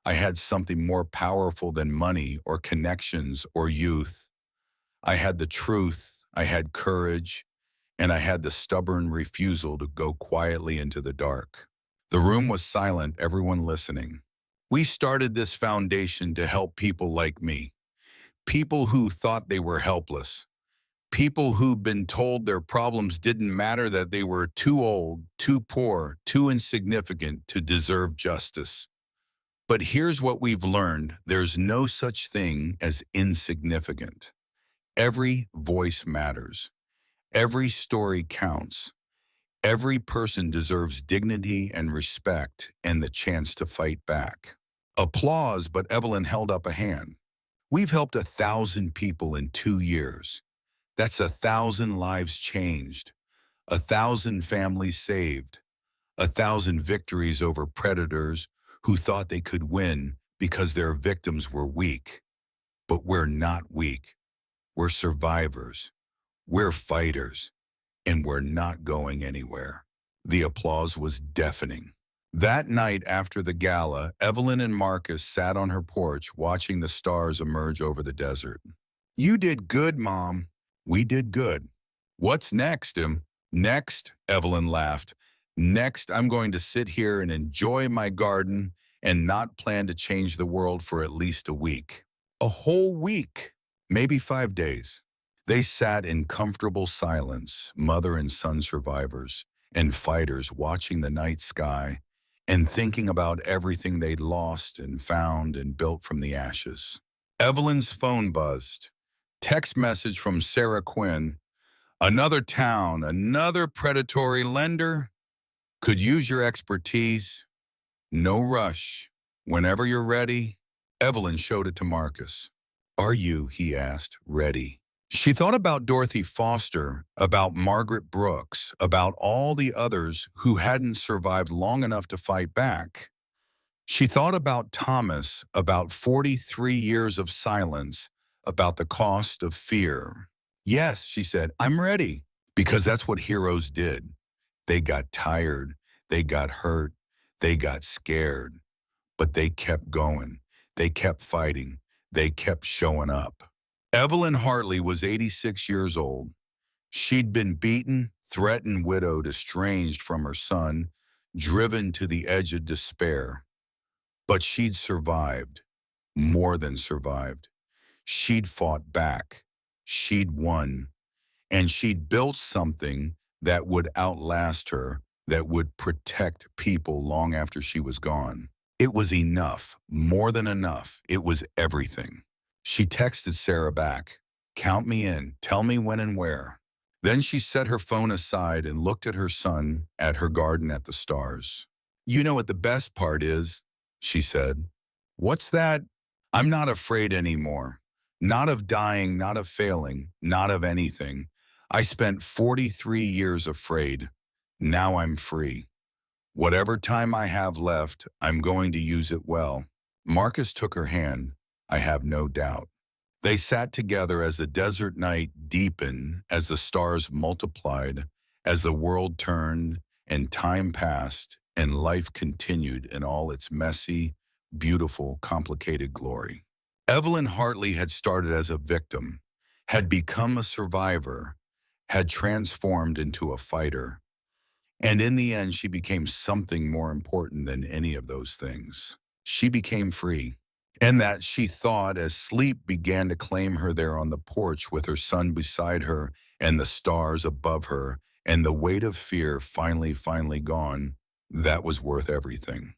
I had something more powerful than money or connections or youth. I had the truth, I had courage, and I had the stubborn refusal to go quietly into the dark. The room was silent, everyone listening. We started this foundation to help people like me, people who thought they were helpless, people who'd been told their problems didn't matter, that they were too old, too poor, too insignificant to deserve justice. But here's what we've learned: there's no such thing as insignificant. Every voice matters. Every story counts. Every person deserves dignity and respect and the chance to fight back. Applause, but Evelyn held up a hand. We've helped 1,000 people in 2 years. That's 1,000 lives changed, 1,000 families saved, 1,000 victories over predators who thought they could win because their victims were weak. But we're not weak. We're survivors. We're fighters. And we're not going anywhere. The applause was deafening. That night after the gala, Evelyn and Marcus sat on her porch watching the stars emerge over the desert. You did good, Mom. We did good. What's next, Em? Next, Evelyn laughed. Next, I'm going to sit here and enjoy my garden and not plan to change the world for at least a week. A whole week, maybe 5 days. They sat in comfortable silence, mother and son survivors and fighters, watching the night sky and thinking about everything they'd lost and found and built from the ashes. Evelyn's phone buzzed. Text message from Sarah Quinn. Another town, another predatory lender. Could use your expertise. No rush. Whenever you're ready. Evelyn showed it to Marcus. Are you, he asked, ready? She thought about Dorothy Foster, about Margaret Brooks, about all the others who hadn't survived long enough to fight back. She thought about Thomas, about 43 years of silence, about the cost of fear. Yes, she said, I'm ready. Because that's what heroes did. They got tired, they got hurt, they got scared, but they kept going. They kept fighting. They kept showing up. Evelyn Hartley was 86 years old. She'd been beaten, threatened, widowed, estranged from her son, driven to the edge of despair. But she'd survived, more than survived. She'd fought back. She'd won. And she'd built something that would outlast her, that would protect people long after she was gone. It was enough, more than enough. It was everything. She texted Sarah back, count me in, tell me when and where. Then she set her phone aside and looked at her son, at her garden, at the stars. You know what the best part is, she said. What's that? I'm not afraid anymore. Not of dying, not of failing, not of anything. I spent 43 years afraid. Now I'm free. Whatever time I have left, I'm going to use it well. Marcus took her hand, I have no doubt. They sat together as the desert night deepened, as the stars multiplied, as the world turned and time passed and life continued in all its messy, beautiful, complicated glory. Evelyn Hartley had started as a victim, had become a survivor, had transformed into a fighter. And in the end, she became something more important than any of those things. She became free. And that she thought as sleep began to claim her there on the porch with her son beside her and the stars above her and the weight of fear finally gone, that was worth everything.